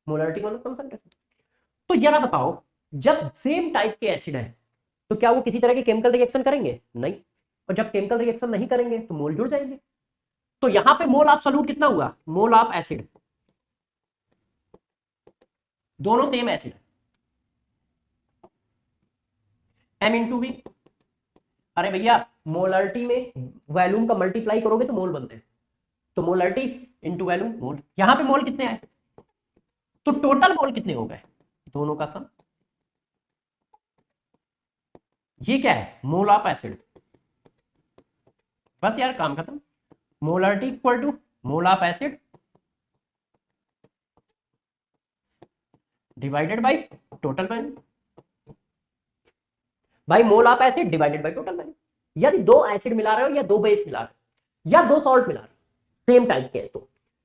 मोलरिटी मतलब कंसंट्रेशन। तो जरा बताओ, जब सेम टाइप के एसिड है तो क्या वो किसी तरह के केमिकल रिएक्शन करेंगे, नहीं। और जब केमिकल रिएक्शन नहीं करेंगे तो मोल जुड़ जाएंगे। तो यहां पे मोल ऑफ सॉल्यूट कितना हुआ, मोल ऑफ एसिड, दोनों सेम एसिड है, M इंटू वी। अरे भैया, मोलरिटी में वैल्यूम का मल्टीप्लाई करोगे तो मोल बनते हैं, तो मोलरिटी इंटू वैल्यूम मोल। यहां पे मोल कितने आए, तो टोटल मोल कितने हो गए, दोनों का सम। ये क्या है, मोल ऑफ एसिड। बस यार काम खत्म। Molarity equal to mole of acid divided by total value. भाई mole of acid divided by total value. यदि दो एसिड मिला रहे हो या दो बेस मिला रहे हो या दो सॉल्ट मिला रहे हो सेम टाइप के तो,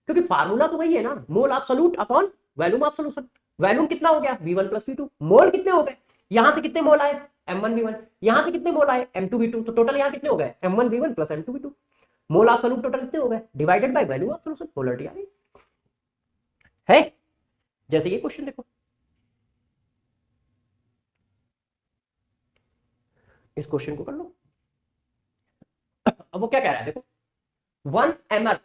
क्योंकि फार्मूला तो वही है ना, मोल of solute upon volume of solution. Volume कितना हो गया V1 प्लस V2, मोल कितने हो गए, यहां से कितने मोल आए M1 V1, यहां से कितने मोल आए M2 V2, तो टोटल यहां कितने हो गए M1 V1 plus M2 V2। Mole of solute total कितने हो गए divided by value of solution, polarity आ गई है। जैसे ये क्वेश्चन देखो, इस क्वेश्चन को कर लो। अब वो क्या कह रहा है देखो, 1 ml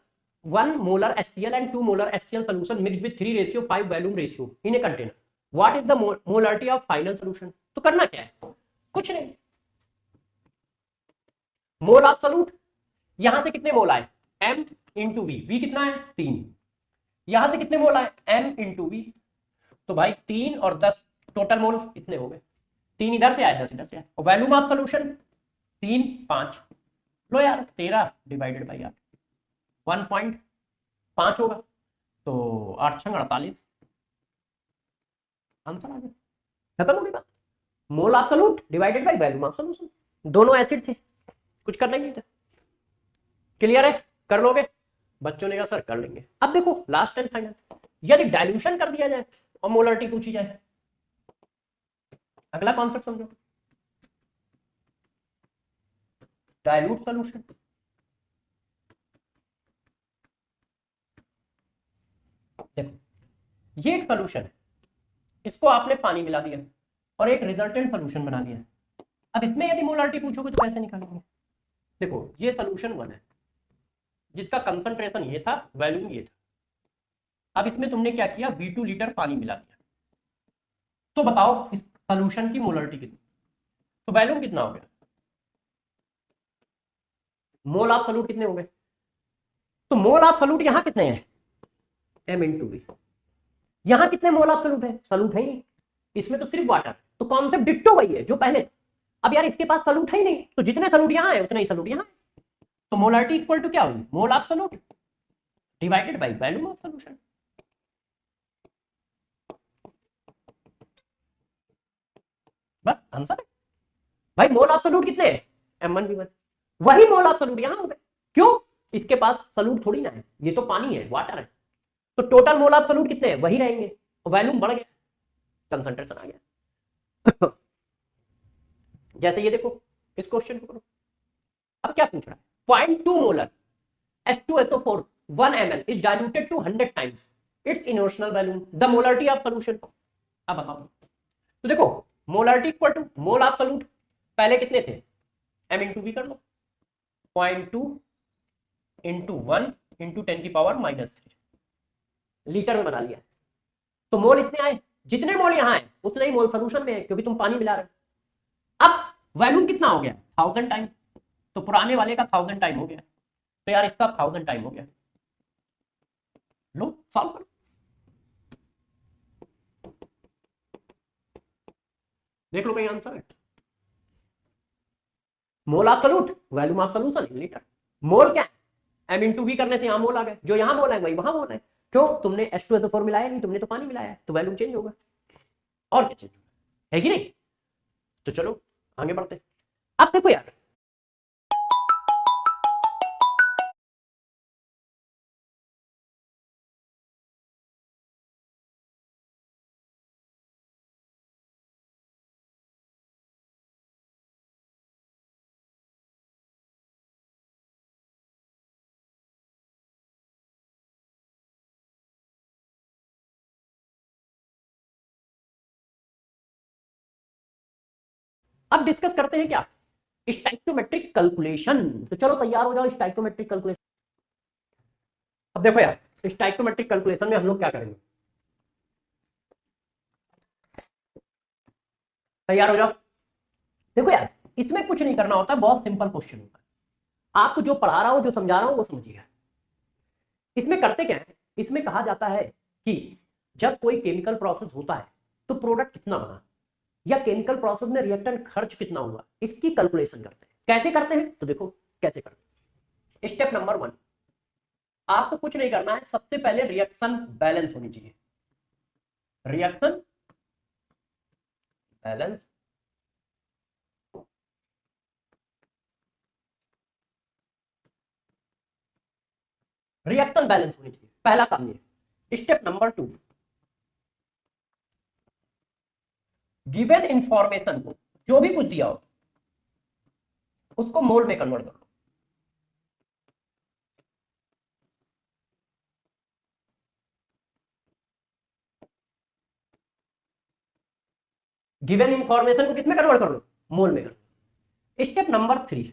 1 molar HCl and 2 molar HCl solution mixed with 3:5 volume ratio in a container. What is the molarity of final solution? तो करना क्या है, कुछ नहीं, मोल ऑफ सॉल्यूट यहां से कितने मोल आए M इंटू V कितना है 3, यहां से कितने मोल आए M इंटू V, तो भाई 3 और 10 टोटल मोल कितने हो गए, 3 इधर से आए 10 इधर से आए, और वॉल्यूम ऑफ सॉल्यूशन 3 5, लो यार 13 डिवाइडेड बाई 8 1.5 होगा, तो 8 छंग 48, आंसर आ गया, खत्म हो गई बात। मोल of solute divided by volume of solution, दोनों एसिड थे, कुछ करना ही नहीं था। क्लियर है, कर लोगे, बच्चों ने कहा सर कर लेंगे। अब देखो लास्ट एंड फाइनल, यदि डाइल्यूशन कर दिया जाए और मोलरिटी पूछी जाए, अगला कॉन्सेप्ट समझो, डाइल्यूट सॉल्यूशन। देखो ये एक सॉल्यूशन है, इसको आपने पानी मिला दिया और एक रिजल्टेंट सॉल्यूशन बना दिया। अब इसमें यदि मोलरिटी पूछोगे तो कैसे निकालेंगे, देखो ये सॉल्यूशन 1 है जिसका कंसंट्रेशन ये था, वॉल्यूम ये था। अब इसमें तुमने क्या किया, V2 लीटर पानी मिला दिया, तो बताओ इस सॉल्यूशन की मोलरिटी कितनी, तो वॉल्यूम कितना हो गया, मोल ऑफ सॉल्यूट कितने हो गए, तो मोल ऑफ सॉल्यूट यहां कितने हैं M इंटू V, यहां कितने मोल ऑफ सॉल्यूट है, सॉल्यूट है ही नहीं, इसमें तो सिर्फ वाटर, तो कॉन्सेप्ट डिट्टो वही है जो पहले। अब यार इसके पास सॉल्यूट है ही नहीं, तो जितने सॉल्यूट यहां है उतने ही सॉल्यूट यहां है, तो मोलरिटी इक्वल टू क्या होगी, मोल of solute divided by volume of solution. बस आंसर है भाई। मोल ऑफ सॉल्यूट कितने हैं M1 V1, वही मोल ऑफ सॉल्यूट यहां हो गए, क्यों, इसके पास सॉल्यूट थोड़ी ना है, ये तो पानी है, वाटर है, तो टोटल मोल ऑफ सॉल्यूट कितने हैं वही रहेंगे, वॉल्यूम बढ़ गया, कंसंट्रेशन आ गया। जैसे ये देखो इस क्वेश्चन को करो, अब क्या पूछ रहा है, 0.2 molar H2SO4 1 ml is diluted to 100 times its inertial volume, the molarity of solution। अब बताओ, तो देखो molarity equal to mole of solute पहले कितने थे M इंटू V कर लो, 0.2 इंटू 1 इंटू 10⁻³ लीटर में बना लिया, तो मोल इतने आए, जितने मोल यहां है उतने ही मोल सॉल्यूशन में है क्योंकि तुम पानी मिला रहे हो। अब वॉल्यूम कितना हो गया 1000 टाइम, तो पुराने वाले का 1000 टाइम हो गया, तो यार इसका 1000 टाइम हो गया, लो सॉल्व करो, देख लो कहीं आंसर है। Mole of solute volume of solution in litre, mole क्या है M इंटू V करने से यहां मोल आ गए, जो यहां मोल है वही वहां मोल है, क्यों, तुमने H2SO4 मिलाया नहीं, तुमने तो पानी मिलाया है, तो वॉल्यूम चेंज होगा, और क्या चेंज है कि नहीं। तो चलो आगे बढ़ते, अब देखो यार अब डिस्कस करते हैं क्या, स्टोइकोमेट्रिक कैलकुलेशन। तो चलो तैयार हो जाओ स्टोइकोमेट्रिक कैलकुलेशन। अब देखो यार स्टोइकोमेट्रिक कैलकुलेशन में हम लोग क्या करेंगे, तैयार हो जाओ। देखो यार इसमें कुछ नहीं करना होता, बहुत सिंपल क्वेश्चन होता है, आपको जो पढ़ा रहा हूं जो समझा रहा हूं वो समझिएगा। इसमें करते क्या है, इसमें कहा जाता है कि जब कोई केमिकल प्रोसेस होता है तो प्रोडक्ट कितना बना, या केमिकल प्रोसेस में रिएक्टेंट खर्च कितना हुआ, इसकी कैलकुलेशन करते हैं। कैसे करते हैं तो देखो कैसे करते हैं। स्टेप नंबर 1, आपको कुछ नहीं करना है, सबसे पहले रिएक्शन बैलेंस होनी चाहिए। रिएक्शन बैलेंस, रिएक्शन बैलेंस होनी चाहिए, पहला काम ये। स्टेप नंबर 2, गिवन इंफॉर्मेशन को, जो भी कुछ दिया हो उसको मोल में कन्वर्ट करो। गिवन इंफॉर्मेशन को किसमें कन्वर्ट कर लो, मोल में करो। स्टेप नंबर 3,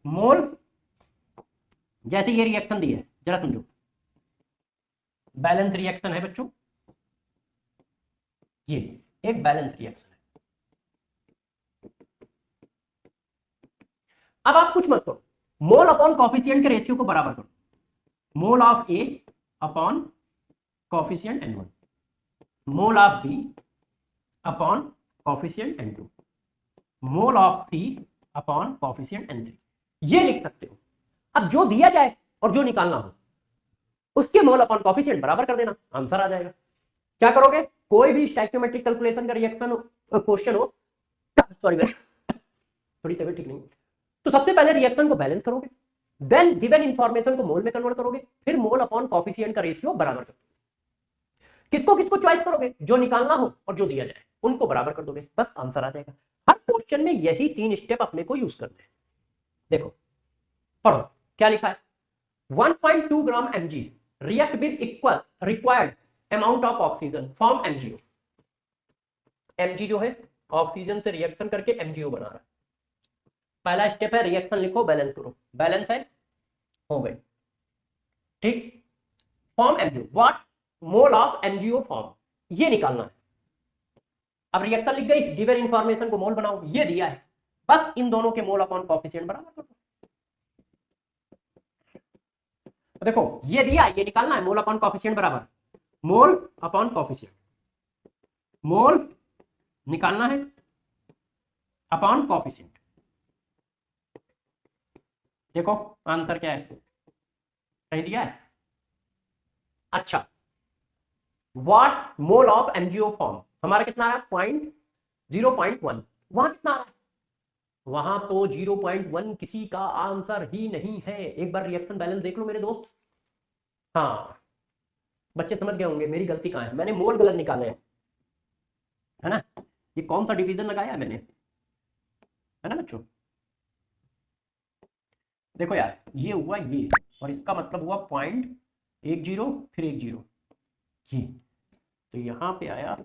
मोल, जैसे ये रिएक्शन दी है, जरा समझो, बैलेंस रिएक्शन है बच्चों, ये एक बैलेंस रिएक्शन है। अब आप कुछ मत करो, मोल अपॉन कॉफिशिएंट के रेशियो को बराबर करो। Mole of A upon coefficient N1, mole of B upon coefficient N2, mole of C upon coefficient N3, ये लिख सकते हो। अब जो दिया जाए और जो निकालना हो उसके मोल अपॉन कॉफिशिएंट बराबर कर देना, आंसर आ जाएगा। क्या करोगे, कोई भी स्टोइकियोमेट्रिक कैलकुलेशन का रिएक्शन क्वेश्चन हो, सॉरी थोड़ी तबीयत ठीक नहीं, तो सबसे पहले रिएक्शन को बैलेंस करोगे, देन गिवन इंफॉर्मेशन को मोल में कन्वर्ट करोगे, फिर मोल अपॉन कॉफिशिएंट का रेशियो बराबर करोगे। किसको किसको चॉइस करोगे, जो निकालना हो और जो दिया जाए उनको बराबर कर दोगे, बस आंसर आ जाएगा। हर क्वेश्चन में यही 3 स्टेप अपने को यूज करने हैं। देखो पढ़ो क्या लिखा है, 1.2 ग्राम mg react with equal required amount of oxygen form MgO। mg जो है ऑक्सीजन से रिएक्शन करके MgO बना रहा है। पहला स्टेप है रिएक्शन लिखो, बैलेंस करो, बैलेंस है, हो गई, ठीक। Form MgO, what mole of MgO form, ये निकालना है। अब रिएक्शन लिख गई, गिवन इंफॉर्मेशन को मोल बनाओ, ये दिया है, बस इन दोनों के मोल अपॉन कॉफिशिएंट बराबर करो। तो देखो ये दिया, ये निकालना है, मोल अपॉन कॉफिशिएंट बराबर, मोल अपॉन कॉफिशिएंट, मोल निकालना है अपॉन कॉफिशिएंट। देखो आंसर क्या है, कहीं दिया है। अच्छा, what mole of MgO form हमारा कितना आ रहा है, 0.1, वहां कितना आ रहा है, वहां तो 0.1 किसी का आंसर ही नहीं है। एक बार रिएक्शन बैलेंस देख लो मेरे दोस्त। हाँ बच्चे समझ गए होंगे मेरी गलती कहाँ है, मैंने मोल गलत निकाले हैं, है ना। ये कौन सा डिवीजन लगाया है मैंने, है ना बच्चों। देखो यार ये हुआ ये, और इसका मतलब हुआ 0.10 फिर 10, ये तो यहां पे आया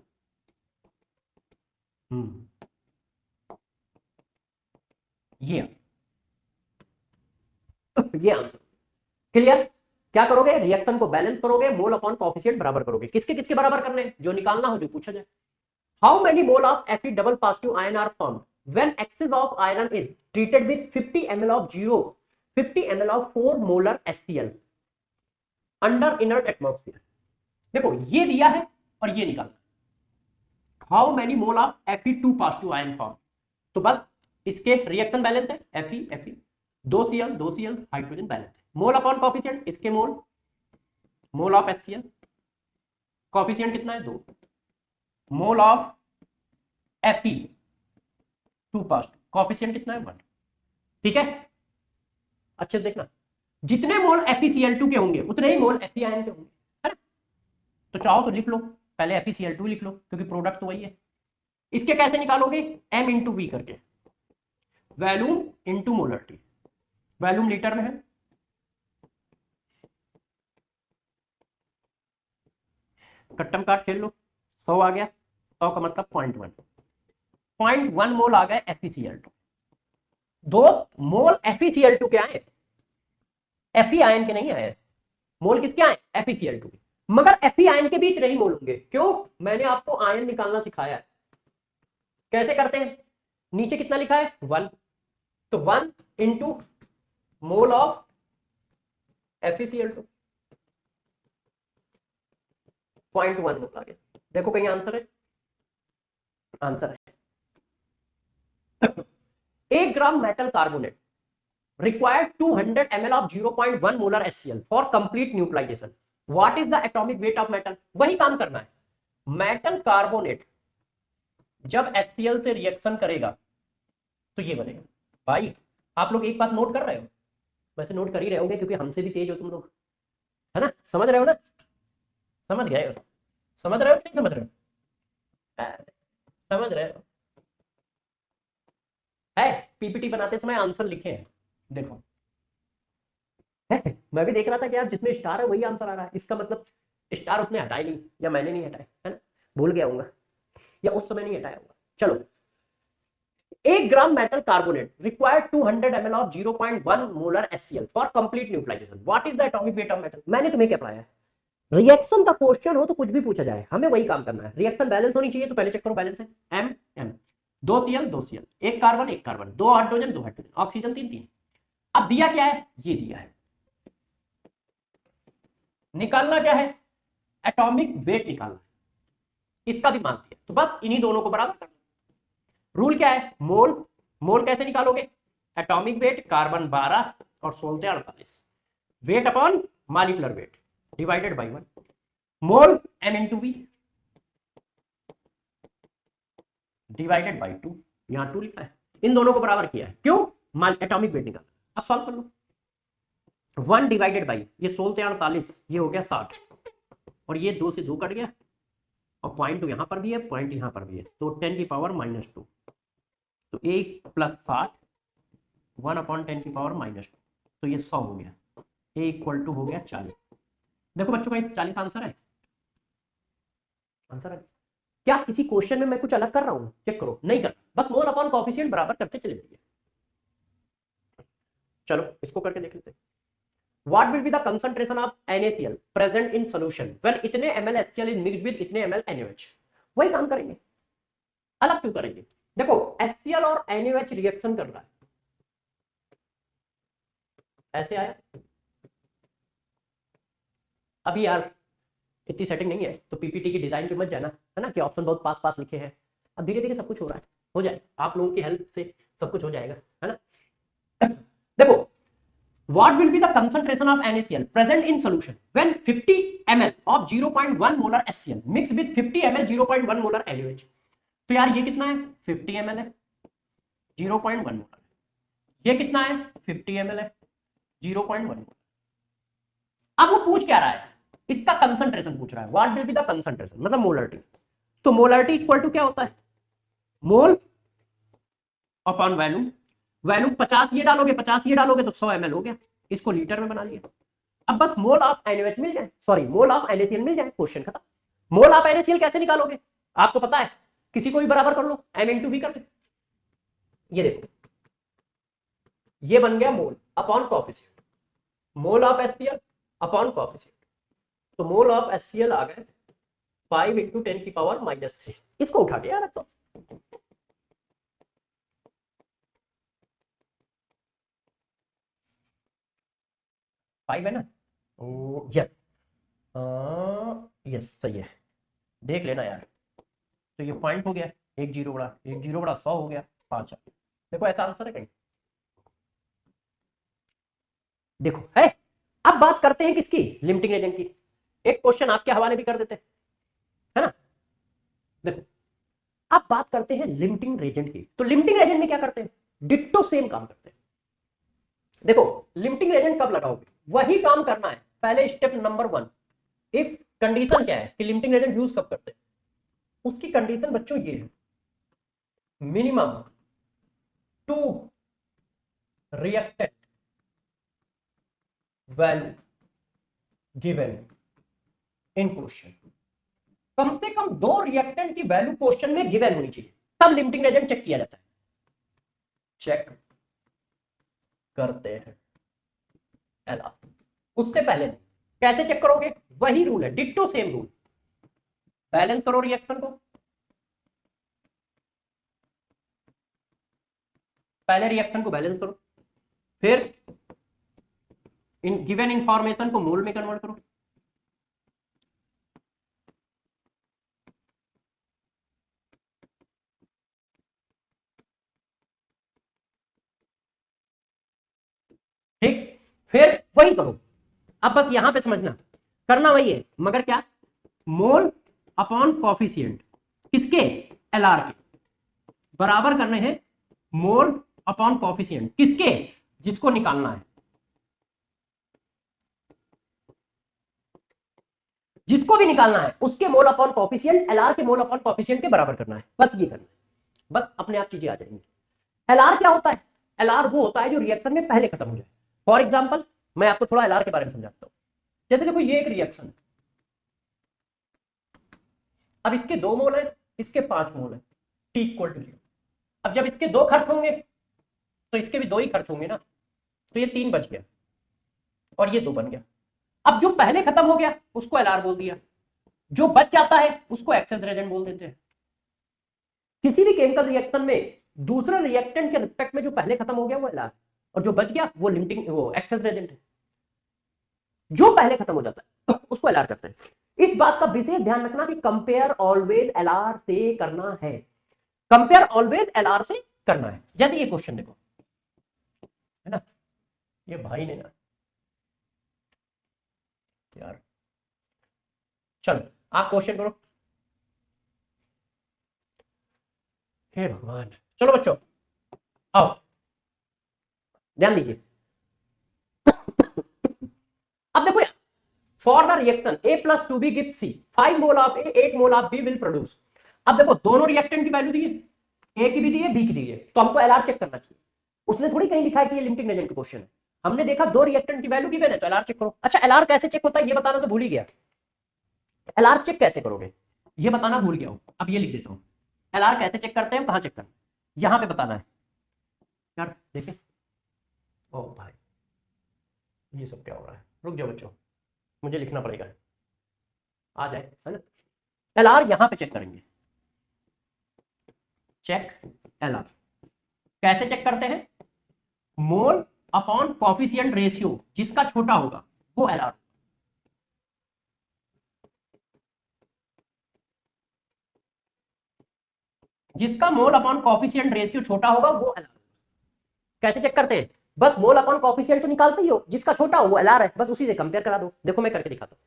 ये ये आंसर। क्लियर, क्या करोगे, रिएक्शन को बैलेंस करोगे, मोल अपॉन कॉफिशिएंट बराबर करोगे। किसके किसके बराबर करने, जो निकालना हो, जो पूछा जाए। How many mole of Fe double positive ion are formed when excess of iron is treated with 50 ml of 50 ml of 4 molar HCl under inert atmosphere. देखो ये दिया है और ये निकालना, how many mole of Fe2 positive ion form, तो बस इसके रिएक्शन बैलेंस है Fe 2Cl हाइड्रोजन बैलेंस है, मोल अपॉन कॉफिशिएंट, इसके mole, mole of HCl, coefficient कितना है 2, मोल ऑफ Fe2 पॉजिटिव, कॉफिशिएंट कितना है 1। ठीक है, अच्छे से देखना, जितने मोल FeCl2 के होंगे उतने ही मोल Fe आयन के होंगे, है ना। तो चाहो तो लिख लो, पहले FeCl2 लिख लो क्योंकि प्रोडक्ट तो वही है। इसके कैसे निकालोगे, M इंटू वी करके, volume into molarity, volume litre में है, कट्टम काट खेल लो, 100 आ गया, 100 का मतलब 0.1 मोल आ गए FeCl2। दोस्त मोल FeCl2 के आए, Fe आयन के नहीं आए, मोल किसके आए, FeCl2 के, मगर Fe आयन के भी इतने ही मोल होंगे, क्यों, मैंने आपको आयन निकालना सिखाया है। कैसे करते हैं, नीचे कितना लिखा है 1, तो 1 इंटू मोल ऑफ FeCl2, 0.1 मोल आ गया। देखो कहीं आंसर है, आंसर है 1 gram metal carbonate required 200 ml of 0.1 molar HCl for complete neutralization. What is the atomic weight of metal? वही काम करना है। मेटल कार्बोनेट जब HCl से रिएक्शन करेगा तो ये बनेगा। भाई आप लोग एक बात नोट कर रहे हो, वैसे नोट कर ही रहे होगे क्योंकि हमसे भी तेज हो तुम लोग, है ना? समझ रहे हो ना? समझ गए हो? समझ रहे हो नहीं समझ रहे हो? समझ रहे हो? है पीपीटी बनाते समय आंसर लिखे हैं, देखो है? मैं भी देख रहा था कि यार जिसमें स्टार है वही आंसर आ रहा है, इसका मतलब स्टार उसने हटाया नहीं या मैंने नहीं हटाया, है ना? भूल गया होऊंगा या उस समय नहीं हटाया होगा। चलो 1 gram metal carbonate required 200 ml of 0.1 molar HCl for complete neutralisation. What is the atomic weight of metal? मैंने तुम्हें क्या पढ़ाया है? रिएक्शन का क्वेश्चन हो तो कुछ भी पूछा जाए, हमें वही काम करना है। रिएक्शन बैलेंस होनी चाहिए तो पहले चेक करो बैलेंस है एम एम, 2 Cl 2 Cl, एक कार्बन एक कार्बन, 2 हाइड्रोजन 2 हाइड्रोजन, ऑक्सीजन 3 3। अब दिया क्या है? ये दिया है, निकालना क्या है? एटॉमिक वेट निकालना है, इसका भी मान दिया तो बस इन्हीं दोनों को बराबर कर दो। रूल क्या है? मोल, मोल कैसे निकालोगे? एटॉमिक वेट कार्बन 12 और 16 48, weight upon molecular weight divided by 1, mole m into v divided by 2, यहां 2 लिखा है, इन दोनों को बराबर किया है, क्यों? एटॉमिक वेट निकाल। अब सॉल्व कर लो, 1 डिवाइडेड बाई ये 16 48, ये हो गया 60 और ये 2 से 2 कट गया और पॉइंट तो यहां पर भी है, पॉइंट यहां पर भी है, तो 10 की पावर -2, तो 1 + 60 1/10 की पावर -2, तो ये 100 हो गया, a = हो गया 40। देखो बच्चों का 40 आंसर है, आंसर है। क्या किसी क्वेश्चन में मैं कुछ अलग कर रहा हूं? चेक करो, नहीं कर, बस मोल अपॉन कोएफिशिएंट बराबर करते चले जाइए। चलो इसको करके देख लेते हैं। What will be the concentration of NaCl present in solution when इतने ml HCl is mixed with इतने ml NaOH? वही काम करेंगे, अलग क्यों करेंगे? देखो HCl और NaOH रिएक्शन कर रहा है, ऐसे आया। अभी यार इतनी सेटिंग नहीं है तो पीपीटी की डिजाइन पे मत जाना, है ना, कि ऑप्शन बहुत पास पास लिखे हैं। अब धीरे धीरे सब कुछ हो रहा है, हो जाए, आप लोगों की हेल्प से सब कुछ हो जाएगा, है ना? देखो what will be the concentration of NaCl present in solution when 50 ml of 0.1 molar HCl mixed with 50 ml 0.1 molar NaOH? तो यार ये कितना है? 50 ml है, 0.1 मोलर, ये कितना है? 50 ml है, 0.1 मोलर। अब वो पूछ क्या रहा है? इसका कंसंट्रेशन पूछ रहा है, what will be the concentration, मतलब मोलरिटी। तो मोलरिटी इक्वल टू क्या होता है? मोल अपॉन वैल्यूम, वैल्यूम 50 ये डालोगे, 50 ये डालोगे तो 100 ml हो गया, इसको लीटर में बना लिया। अब बस मोल ऑफ NaOH मिल जाए, सॉरी मोल ऑफ NaCl मिल जाए, क्वेश्चन खत्म। मोल ऑफ NaCl कैसे निकालोगे? आपको पता है, किसी को भी बराबर कर लो, m into v कर ले। ये देखो ये बन गया mole upon coefficient, mole of HCl upon coefficient, तो मोल ऑफ HCl आ गए 5 × 10 की पावर -3। इसको उठा के यार रख दो, फाइव है ना? ओ यस, यस सही है, देख लेना यार। तो ये पॉइंट हो गया, 1 0 बड़ा 1 0 बड़ा 100 हो गया 5। देखो ऐसा आंसर है कहीं? देखो है। अब बात करते हैं किसकी? लिमिटिंग एजेंट की। एक क्वेश्चन आपके हवाले भी कर देते हैं, है ना? देखो अब बात करते हैं लिमिटिंग एजेंट की। तो लिमिटिंग एजेंट में क्या करते हैं? डिट्टो सेम काम करते हैं। देखो लिमिटिंग एजेंट कब लगाओगे, वही काम करना है। पहले स्टेप नंबर 1, इफ कंडीशन क्या है कि लिमिटिंग एजेंट यूज कब करते हैं, उसकी कंडीशन बच्चों ये है, minimum 2 reactant value given in question. कम से कम 2 रिएक्टेंट की वैल्यू क्वेश्चन में गिवन होनी चाहिए, तब लिमिटिंग एजेंट चेक किया जाता है। चेक करते हैं ऐसा, उससे पहले नहीं। कैसे चेक करोगे? वही रूल है, डिट्टो सेम रूल। बैलेंस करो रिएक्शन को, पहले रिएक्शन को बैलेंस करो, फिर इन गिवन इंफॉर्मेशन को मोल में कन्वर्ट करो, फिर वही करो, अब बस यहां पे समझना, करना वही है मगर क्या, मोल अपॉन कॉफिशिएंट किसके, एलआर के, बराबर करने हैं मोल अपॉन कॉफिशिएंट किसके, जिसको निकालना है, जिसको भी निकालना है उसके मोल अपॉन कॉफिशिएंट एलआर के मोल अपॉन कॉफिशिएंट के बराबर करना है, बस ये करना है, बस अपने आप चीजें आ जाएंगी। एलआर क्या होता है, एलआर वो होता है जो रिएक्शन में पहले खत्म हो जाए। फॉर एग्जांपल मैं आपको थोड़ा एलआर के बारे में समझाता हूं। जैसे देखो ये एक रिएक्शन, अब इसके 2 मोल है, इसके 5 मोल है, टी इक्वल टू 0। अब जब इसके 2 खर्च होंगे तो इसके भी 2 ही खर्च होंगे ना, तो ये 3 बच गया और ये 2 बन गया। अब जो पहले खत्म हो गया उसको एलआर बोल दिया, जो बच जाता है उसको एक्सेस रेजेंट बोल देते हैं। किसी भी केमिकल रिएक्शन में दूसरे रिएक्टेंट के रिस्पेक्ट में जो पहले खत्म हो गया वो एलआर, और जो बच गया वो लिमिटिंग वो एक्सेस रेजेंट है। जो पहले खत्म हो जाता है उसको एलआर करते हैं। इस बात का विशेष ध्यान रखना कि कंपेयर ऑलवेज एलआर से करना है, कंपेयर ऑलवेज एलआर से करना है। जैसे ये क्वेश्चन देखो, है ना, ये भाई ने ना यार, चलो आप क्वेश्चन करो। हे भगवान, चलो बच्चों आओ ध्यान दीजिए। अब देखो यार, for the reaction A + 2B gives C, 5 mole of A 8 mole of B will produce. अब देखो दोनों रिएक्टेंट की वैल्यू दी है, A की भी दी है B की दी है, तो हमको एलआर चेक करना चाहिए। उसने थोड़ी कहीं लिखा है कि ये लिमिटिंग रेजेंट का क्वेश्चन है, हमने देखा 2 रिएक्टेंट की वैल्यू गिवन है तो एलआर चेक करो। अच्छा एलआर कैसे चेक होता है ये बताना तो भूल ही गया, एलआर चेक कैसे करोगे ये बताना भूल गया हूं, अब ये लिख देता हूं। एलआर कैसे चेक करते हैं, कहां चेक करना, यहां पे बताना है यार। देखें ओ भाई ये सब क्या हो रहा है, रुक जाओ बच्चों मुझे लिखना पड़ेगा, आ जाए है ना। एलआर यहां पे चेक करेंगे, चेक एलआर कैसे चेक करते हैं, मोल अपॉन कॉफिशिएंट रेशियो जिसका छोटा होगा वो एलआर, जिसका मोल अपॉन कॉफिशिएंट रेशियो छोटा होगा वो एलआर। कैसे चेक करते हैं, बस मोल अपॉन कॉफिशिएंट तो निकालते ही हो, जिसका छोटा हो वो एलआर है, बस उसी से कंपेयर करा दो। देखो मैं करके दिखाता हूं,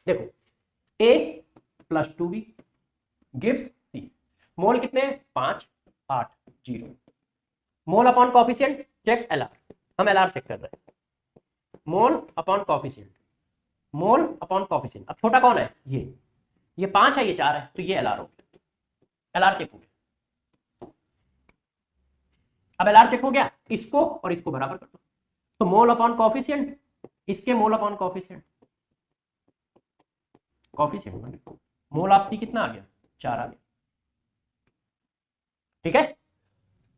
देखो A + 2B गिव्स C, मोल कितने 5 8 0, mole upon coefficient check LR, हम एलआर चेक कर रहे हैं, mole upon coefficient, mole upon coefficient. अब छोटा कौन है, ये 5 है ये 4 है, तो ये एलआर हो गया, एलआर चेक हो गया। अब एलआर चेक हो गया, इसको और इसको बराबर कर दो, तो मोल अपॉन कॉफिशिएंट इसके mole upon coefficient, coefficient mole of C कितना आ गया 4 आ गया, ठीक है।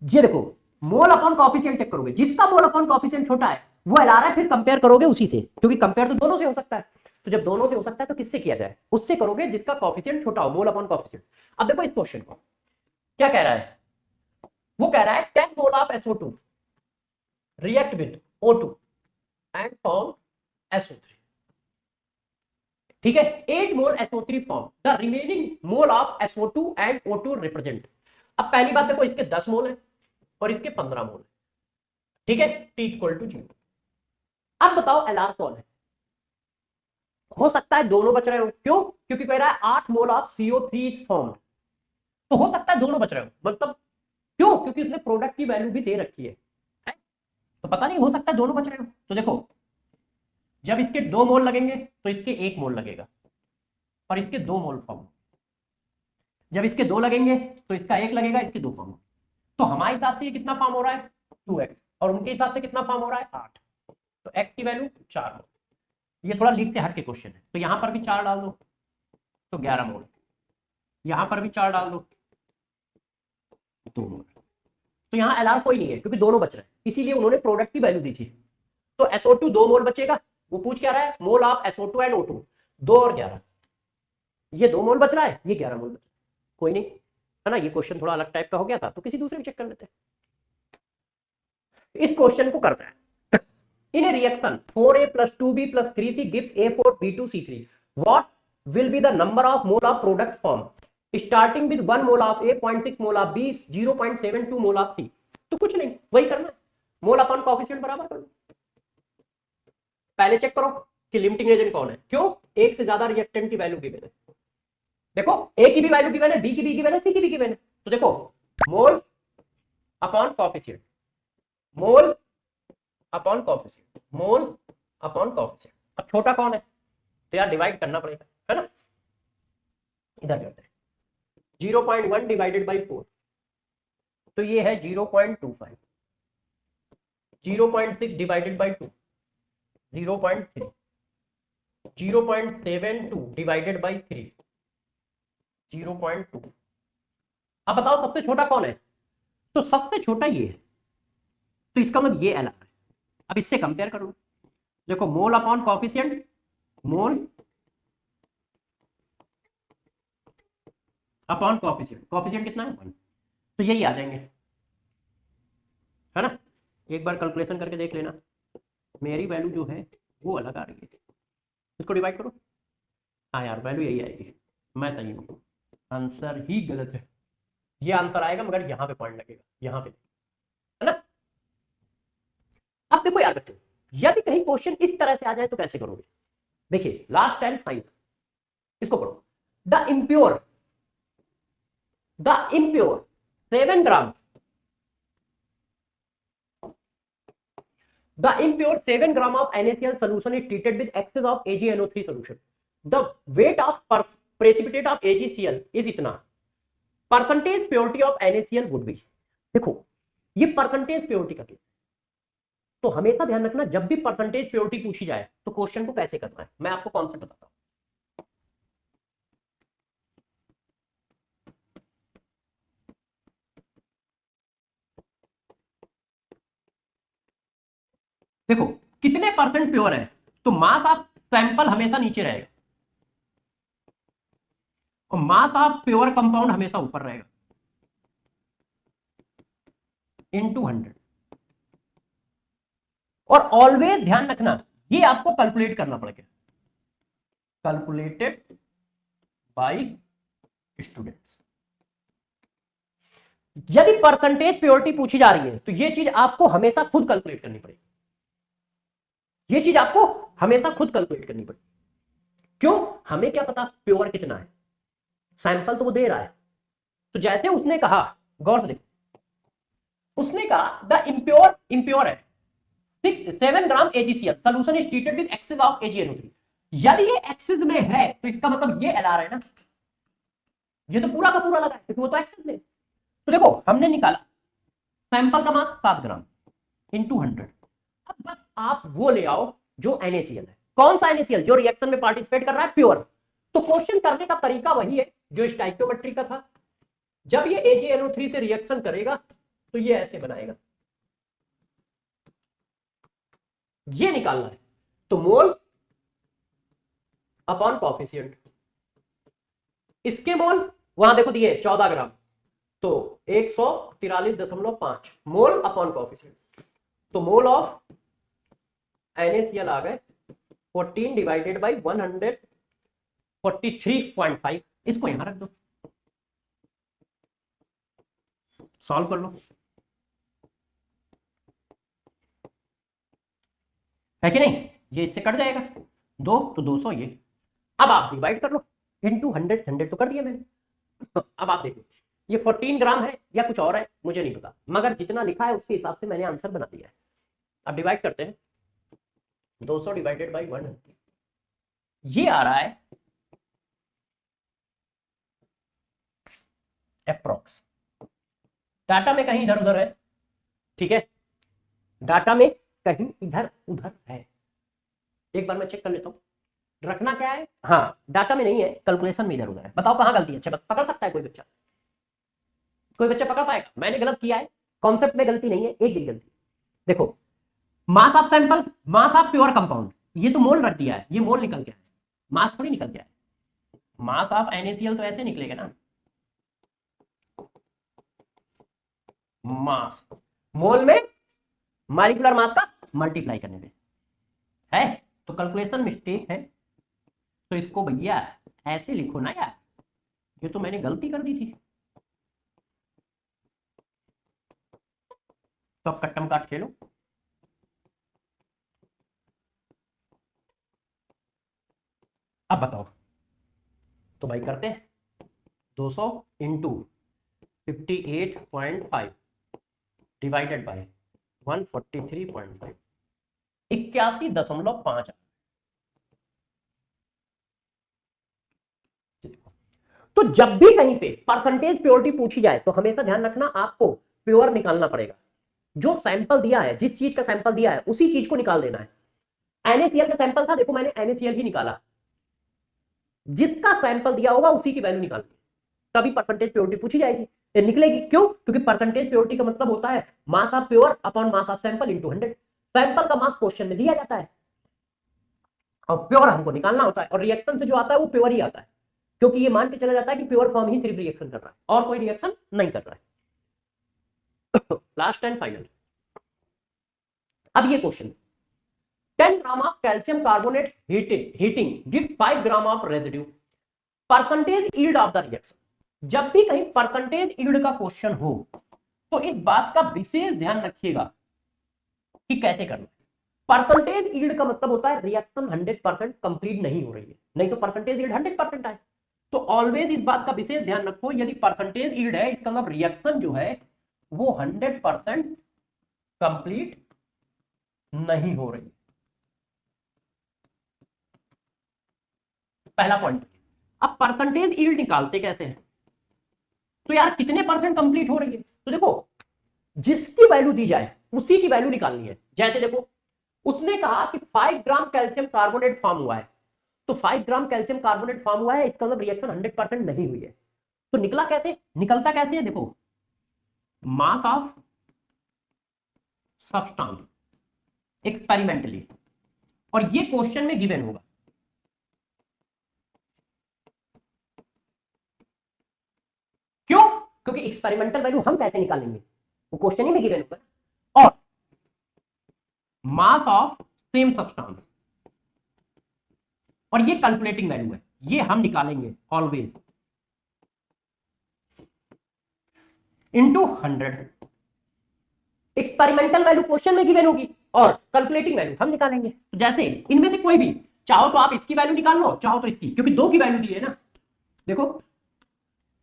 ये देखो मोल अपॉन कॉफिशिएंट चेक करोगे, जिसका मोल अपॉन कॉफिशिएंट छोटा है वो एलआर है, फिर कंपेयर करोगे उसी से, क्योंकि कंपेयर तो दोनों से हो सकता है, तो जब दोनों से हो सकता है तो किससे किया जाए, उससे करोगे जिसका कॉफिशिएंट छोटा हो, मोल अपॉन कॉफिशिएंट। अब देखो इस क्वेश्चन को क्या कह रहा है, वो कह रहा है 10 mole of SO2 react with O2 and form SO3, ठीक है। 8 मोल SO3 form, the remaining mole of SO2 and O2 represent. अब पहली बात देखो इसके 10 मोल है और इसके 15 मोल है, ठीक है, T = 0। अब बताओ एलआर कौन है, हो सकता है दोनों बच रहे हो, क्यों, क्योंकि कह रहा है 8 mole of CO3 is formed, तो हो सकता है दोनों बच रहे हो, मतलब क्यों, क्योंकि उसने प्रोडक्ट की वैल्यू भी दे रखी है, तो पता नहीं, हो सकता है दोनों बच रहे हो। तो देखो जब इसके 2 मोल लगेंगे तो इसके 1 मोल लगेगा और इसके 2 मोल फॉर्म, जब इसके 2 लगेंगे तो इसका 1 लगेगा, इसके 2 फॉर्म। तो हमारे हिसाब से ये कितना फॉर्म हो रहा है 2x, और उनके हिसाब से कितना फॉर्म हो रहा है 8, तो x की वैल्यू 4 मोल। ये थोड़ा लीक से हट के क्वेश्चन है, तो यहां पर भी 4 डाल दो तो 11 मोल, यहां पर भी 4 डाल दो 2 मोल, तो यहां एलआर कोई नहीं है क्योंकि दोनों बच रहे हैं, इसीलिए उन्होंने प्रोडक्ट की वैल्यू दी थी। तो SO2 2 मोल बचेगा, वो पूछ क्या रहा है, mole of SO2 and O2 2 और 11, ये 2 मोल बच रहा है, ये 11 मोल बच रहा है, कोई नहीं, है ना। ये क्वेश्चन थोड़ा अलग टाइप का हो गया था, तो किसी दूसरे में चेक कर लेते हैं। इस क्वेश्चन को करते हैं, in a reaction 4A + 2B + 3C gives A4B2C3, what will be the number of mole of product formed starting with 1 mole of A, 0.6 mole of B, 0.72 mole of C। तो कुछ नहीं, वही करना है, मोल अपॉन कोएफिशिएंट बराबर कर लो। पहले check करो कि लिमिटिंग एजेंट कौन है, क्यों, एक से ज्यादा रिएक्टेंट की वैल्यू गिवन है। देखो ए की भी वैल्यू गिवन है, बी की भी गिवन है, सी की भी गिवन है। तो देखो mole upon coefficient, mole upon coefficient, mole upon coefficient. अब छोटा कौन है तो यार डिवाइड करना पड़ेगा, है ना। इधर करते हैं 0.1 डिवाइडेड बाई 4, तो ये है 0.25, 0.6 डिवाइडेड बाई 2 0.3, 0.72 डिवाइडेड बाई 3 0.2। अब बताओ सबसे छोटा कौन है, तो सबसे छोटा ये है, तो इसका मतलब ये एल आ रहा है। अब इससे कंपेयर कर लो, देखो mole upon coefficient, mole upon coefficient, coefficient कितना है 1, तो यही आ जाएंगे, है ना। एक बार कैलकुलेशन करके देख लेना, मेरी वैल्यू जो है वो अलग आ रही है, इसको डिवाइड करो। हाँ यार वैल्यू यही आएगी, मैं सही हूँ, आंसर ही गलत है। ये आंसर आएगा मगर यहाँ पे पॉइंट लगेगा, यहाँ पे, है ना। अब देखो यार बच्चों, यदि कहीं क्वेश्चन इस तरह से आ जाए तो कैसे करोगे। देखिए लास्ट टाइम 5, इसको पढ़ो। The impure 7 gram, the impure 7 gram of NaCl solution is treated with excess of AgNO3 solution. The weight of precipitate of AgCl is इतना, percentage purity of NaCl would be। देखो ये percentage purity का case, तो हमेशा ध्यान रखना जब भी परसेंटेज प्योरिटी पूछी जाए तो क्वेश्चन को कैसे करना है, मैं आपको कॉन्सेप्ट बताता हूं। देखो कितने परसेंट प्योर है, तो मास ऑफ सैंपल हमेशा नीचे रहेगा और मास ऑफ प्योर कंपाउंड हमेशा ऊपर रहेगा, इनटू 100। और ऑलवेज ध्यान रखना ये आपको कैलकुलेट करना पड़ेगा, कैलकुलेटेड बाय स्टूडेंट्स। यदि परसेंटेज प्योरिटी पूछी जा रही है तो ये चीज आपको हमेशा खुद कैलकुलेट करनी पड़ेगी, ये चीज आपको हमेशा खुद कैलकुलेट करनी पड़ेगी। क्यों, हमें क्या पता प्योर कितना है, सैंपल तो वो दे रहा है। तो जैसे उसने कहा, गौर से देखो, उसने कहा द इम्प्योर है 7 gram AgCl solution is treated with excess of AgNO3। यदि ये एक्सेस में है तो इसका मतलब ये LR है ना, ये तो पूरा का पूरा लगा है क्योंकि वो तो एक्सेस में। तो देखो हमने निकाला सैंपल का मास 7 ग्राम इनटू 100। अब बस आप वो ले आओ जो NaCl है, कौन सा NaCl, जो रिएक्शन में पार्टिसिपेट कर रहा है प्योर। तो क्वेश्चन करने का तरीका वही है जो स्टोइकियोमेट्री का था, जब ये AgNO3 से रिएक्शन करेगा तो ये ऐसे बनाएगा, ये निकालना है। तो मोल अपॉन कोएफिशिएंट, इसके मोल वहां देखो दिए 14 ग्राम, तो 143.5 मोल अपॉन कोएफिशिएंट। तो मोल ऑफ NaCl आ गए 14 डिवाइडेड बाई 143.5। इसको यहां रख दो, सॉल्व कर लो, है कि नहीं। ये इससे कट जाएगा 2 तो 200 ये। अब आप डिवाइड कर लो इनटू 100, 100 तो कर दिया मैंने। अब आप देखो ये 14 ग्राम है या कुछ और है मुझे नहीं पता, मगर जितना लिखा है उसके हिसाब से मैंने आंसर बना दिया है। अब डिवाइड करते हैं, 200 डिवाइडेड बाई 100, ये आ रहा है अप्रोक्स। डाटा में कहीं इधर उधर है, ठीक है, डाटा में कहीं इधर उधर है। एक बार मैं चेक कर लेता हूं, रखना क्या है, हाँ डाटा में नहीं है, कैलकुलेशन में इधर उधर है। बताओ कहां गलती है, अच्छा पकड़ सकता है कोई बच्चा, कोई बच्चा पकड़ पाएगा। मैंने गलत किया है, कॉन्सेप्ट में गलती नहीं है, एक जगह गलती। देखो mass of sample, mass of pure compound, ये तो मोल रख दिया है, ये मोल निकल गया है, मास थोड़ी निकल गया है। मास ऑफ NaCl तो ऐसे निकलेगा ना, मास मोल में मॉलिक्यूलर मास का मल्टीप्लाई करने में है, तो कैलकुलेशन मिस्टेक है। तो इसको भैया ऐसे लिखो ना यार, ये तो मैंने गलती कर दी थी। तो अब कट्टम काट खेलो, अब बताओ, तो भाई करते हैं 200 इंटू 58.5 डिवाइडेड बाई 143.5, 81.5। तो जब भी कहीं पे परसेंटेज प्योरिटी पूछी जाए तो हमेशा ध्यान रखना आपको प्योर निकालना पड़ेगा। जो सैंपल दिया है, जिस चीज का सैंपल दिया है उसी चीज को निकाल देना है। NaCl का सैंपल था, देखो मैंने NaCl ही निकाला, जिसका सैंपल दिया होगा उसी की वैल्यू निकालनी है, तभी परसेंटेज प्योरिटी पूछी जाएगी, ये निकलेगी। क्यों? क्योंकि परसेंटेज प्योरिटी का मतलब होता है mass of pure upon mass of sample into 100। Sample का मास क्वेश्चन में दिया जाता है और प्योर हमको निकालना होता है, और रिएक्शन से जो आता है वो प्योर ही आता है, क्योंकि ये मान के चला जाता है कि प्योर फॉर्म ही सिर्फ रिएक्शन कर रहा है और कोई रिएक्शन नहीं कर रहा है। लास्ट एंड फाइनल, अब ये question, 10 gram of calcium carbonate heating give 5 gram of residue, percentage yield of the reaction. जब भी कहीं परसेंटेज यील्ड का क्वेश्चन हो तो इस बात का विशेष ध्यान रखिएगा कि कैसे करना है। परसेंटेज यील्ड का मतलब होता है रिएक्शन 100% कंप्लीट नहीं हो रही है, नहीं तो परसेंटेज यील्ड 100% आए। तो ऑलवेज इस बात का विशेष ध्यान रखो, यदि परसेंटेज यील्ड है इसका मतलब रिएक्शन जो है वो 100% कंप्लीट नहीं हो रही है। पहला पॉइंट। अब परसेंटेज यील्ड निकालते कैसे हैं? तो यार कितने परसेंट कंप्लीट हो रही है, तो देखो जिसकी वैल्यू दी जाए उसी की वैल्यू निकालनी है। जैसे देखो उसने कहा कि 5 ग्राम कैल्शियम कार्बोनेट फॉर्म हुआ है, तो 5 ग्राम कैल्शियम कार्बोनेट फॉर्म हुआ है, इसका मतलब रिएक्शन 100% नहीं हुई है। तो निकला कैसे, निकलता कैसे है, देखो मास ऑफ सब्सटेंस एक्सपेरिमेंटली, और ये क्वेश्चन में गिवन होगा। क्यों? क्योंकि एक्सपेरिमेंटल वैल्यू हम कैसे निकालेंगे, वो क्वेश्चन ही में गिवन होगा। और मास ऑफ सेम सब्सटेंस, और ये कैलकुलेटिंग वैल्यू है, ये हम निकालेंगे always into 100। Experimental value question में गिवन होगी और कैलकुलेटिंग वैल्यू हम निकालेंगे। तो जैसे इनमें से कोई भी, चाहो तो आप इसकी वैल्यू निकाल लो, चाहो तो इसकी, क्योंकि दो की वैल्यू दी है ना, देखो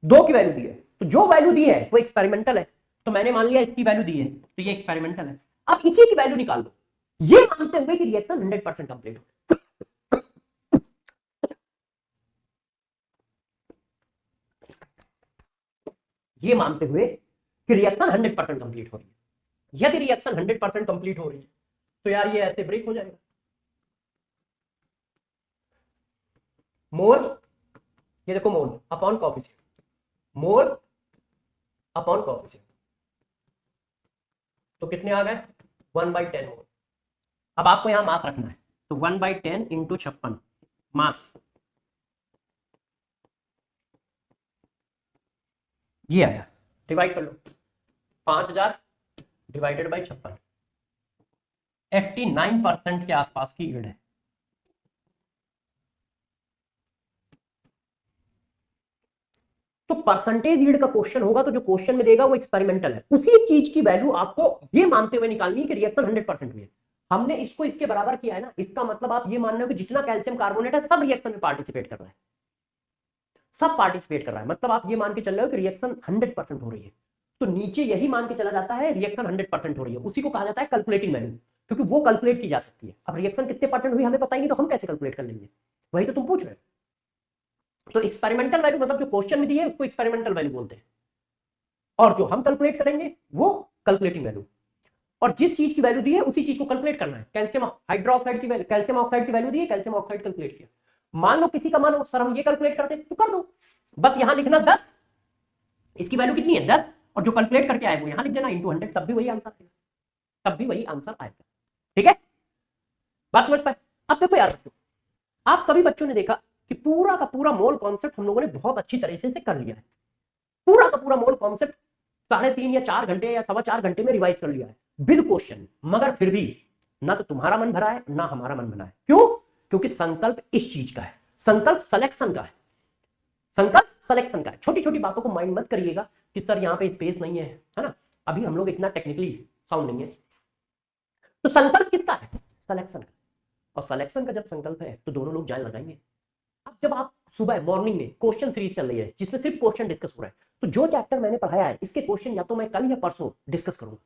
दो की वैल्यू दी है, तो जो वैल्यू दी है वो एक्सपेरिमेंटल है, तो मैंने मान लिया इसकी वैल्यू दी है तो ये एक्सपेरिमेंटल है। अब इसी की वैल्यू निकाल दो, ये मानते हुए कि रिएक्शन 100% कंप्लीट हो, ये मानते हुए कि रिएक्शन 100% कंप्लीट हो रही है। यदि रिएक्शन 100% कंप्लीट हो रही है तो यार ये ऐसे ब्रेक हो जाएगा। मोल, ये देखो mole upon coefficient, mole upon coefficient, तो कितने आ गए 1/10 मोल। अब आपको यहां मास रखना है, तो 1/10 इंटू 56 मास, ये आया, डिवाइड कर लो 5000 डिवाइडेड बाई 56, 89% के आसपास की यील्ड है। तो परसेंटेज यील्ड का क्वेश्चन होगा तो जो क्वेश्चन में देगा वो एक्सपेरिमेंटल है, उसी चीज की वैल्यू आपको ये मानते हुए निकालनी है कि रिएक्शन 100% हुई है। हमने इसको इसके बराबर किया है ना, इसका मतलब आप ये मान रहे हो कि जितना कैल्शियम कार्बोनेट है सब रिएक्शन में पार्टिसिपेट कर रहा है, सब पार्टिसिपेट कर रहा है, मतलब आप ये मान के चल रहे हो कि रिएक्शन 100% हो रही है। तो नीचे यही मान के चला जाता है रिएक्शन 100% हो रही है, उसी को कहा जाता है कैलकुलेटिंग वैल्यू, क्योंकि वो कैलकुलेट की जा सकती है। अब रिएक्शन कितने परसेंट हुई हमें पता ही नहीं, तो हम कैसे कैलकुलेट कर लेंगे, वही तो तुम पूछ रहे हो। तो एक्सपेरिमेंटल वैल्यू मतलब जो क्वेश्चन में दी है उसको एक्सपेरिमेंटल वैल्यू बोलते हैं, और जो हम कैलकुलेट करेंगे वो कैलकुलेटिंग वैल्यू। और जिस चीज की वैल्यू दी है उसी चीज को कैलकुलेट करना है। कैल्शियम हाइड्रोक्साइड की वैल्यू, कैल्शियम ऑक्साइड की वैल्यू दी है, कैल्शियम ऑक्साइड कैलकुलेट किया। मान लो किसी का मान सर हम ये कैलकुलेट करते तो कर दो, बस यहां लिखना 10, इसकी वैल्यू कितनी है 10, और जो कैलकुलेट करके आए वो यहां लिख देना इंटू 100, तब भी वही आंसर आएगा, तब भी वही आंसर आएगा। ठीक है, बात समझ पाए? अब देखो यार बच्चों, आप सभी बच्चों ने देखा कि पूरा का पूरा मोल कॉन्सेप्ट हम लोगों ने बहुत अच्छी तरीके से कर लिया है, पूरा का पूरा मोल कॉन्सेप्ट 3.5 या 4 घंटे या 4.25 घंटे में रिवाइज कर लिया है विद क्वेश्चन। मगर फिर भी ना तो तुम्हारा मन भरा है ना हमारा मन भरा है। क्यों? क्योंकि संकल्प इस चीज का है, संकल्प सिलेक्शन का है, संकल्प सिलेक्शन का है। छोटी छोटी बातों को माइंड मत करिएगा कि सर यहाँ पे स्पेस नहीं है ना, अभी हम लोग इतना टेक्निकली साउंड नहीं है। तो संकल्प किसका है? सिलेक्शन का। और सिलेक्शन का जब संकल्प है तो दोनों लोग जान लगाएंगे। जब आप सुबह मॉर्निंग में क्वेश्चन सीरीज चल रही है जिसमें सिर्फ क्वेश्चन डिस्कस हो रहा है, तो जो चैप्टर मैंने पढ़ाया है इसके क्वेश्चन या तो मैं कल या परसों डिस्कस करूंगा।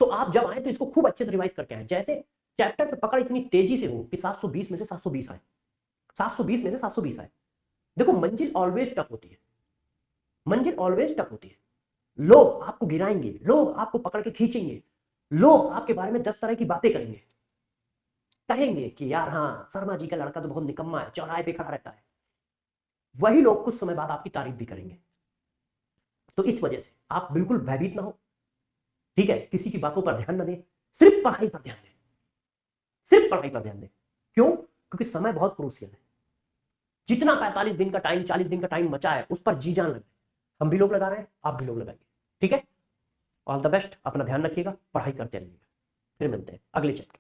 तो आप जब आए तो इसको खूब अच्छे से रिवाइज करके आए, जैसे चैप्टर पे पकड़ इतनी तेजी से हो कि 720 में से 720 आए, 720 में से 720 आए। देखो मंजिल ऑलवेज टफ होती है, मंजिल ऑलवेज टफ होती है। लोग आपको गिराएंगे, लोग आपको पकड़ के खींचेंगे, लोग आपके बारे में 10 तरह की बातें करेंगे, कहेंगे कि यार हाँ शर्मा जी का लड़का तो बहुत निकम्मा है, चौराहे पे खड़ा रहता है। वही लोग कुछ समय बाद आपकी तारीफ भी करेंगे। तो इस वजह से आप बिल्कुल भयभीत ना हो, ठीक है, किसी की बातों पर ध्यान न दें, सिर्फ पढ़ाई पर ध्यान दें, सिर्फ पढ़ाई पर ध्यान दें। क्यों? क्योंकि समय बहुत क्रूशियल है। जितना 45 दिन का टाइम, 40 दिन का टाइम बचा है उस पर जी जान लगे। हम भी लोग लगा रहे हैं, आप भी लोग लगाइए, ठीक है। ऑल द बेस्ट, अपना ध्यान रखिएगा, पढ़ाई करते रहिएगा। फिर मिलते हैं अगले चैप्टर।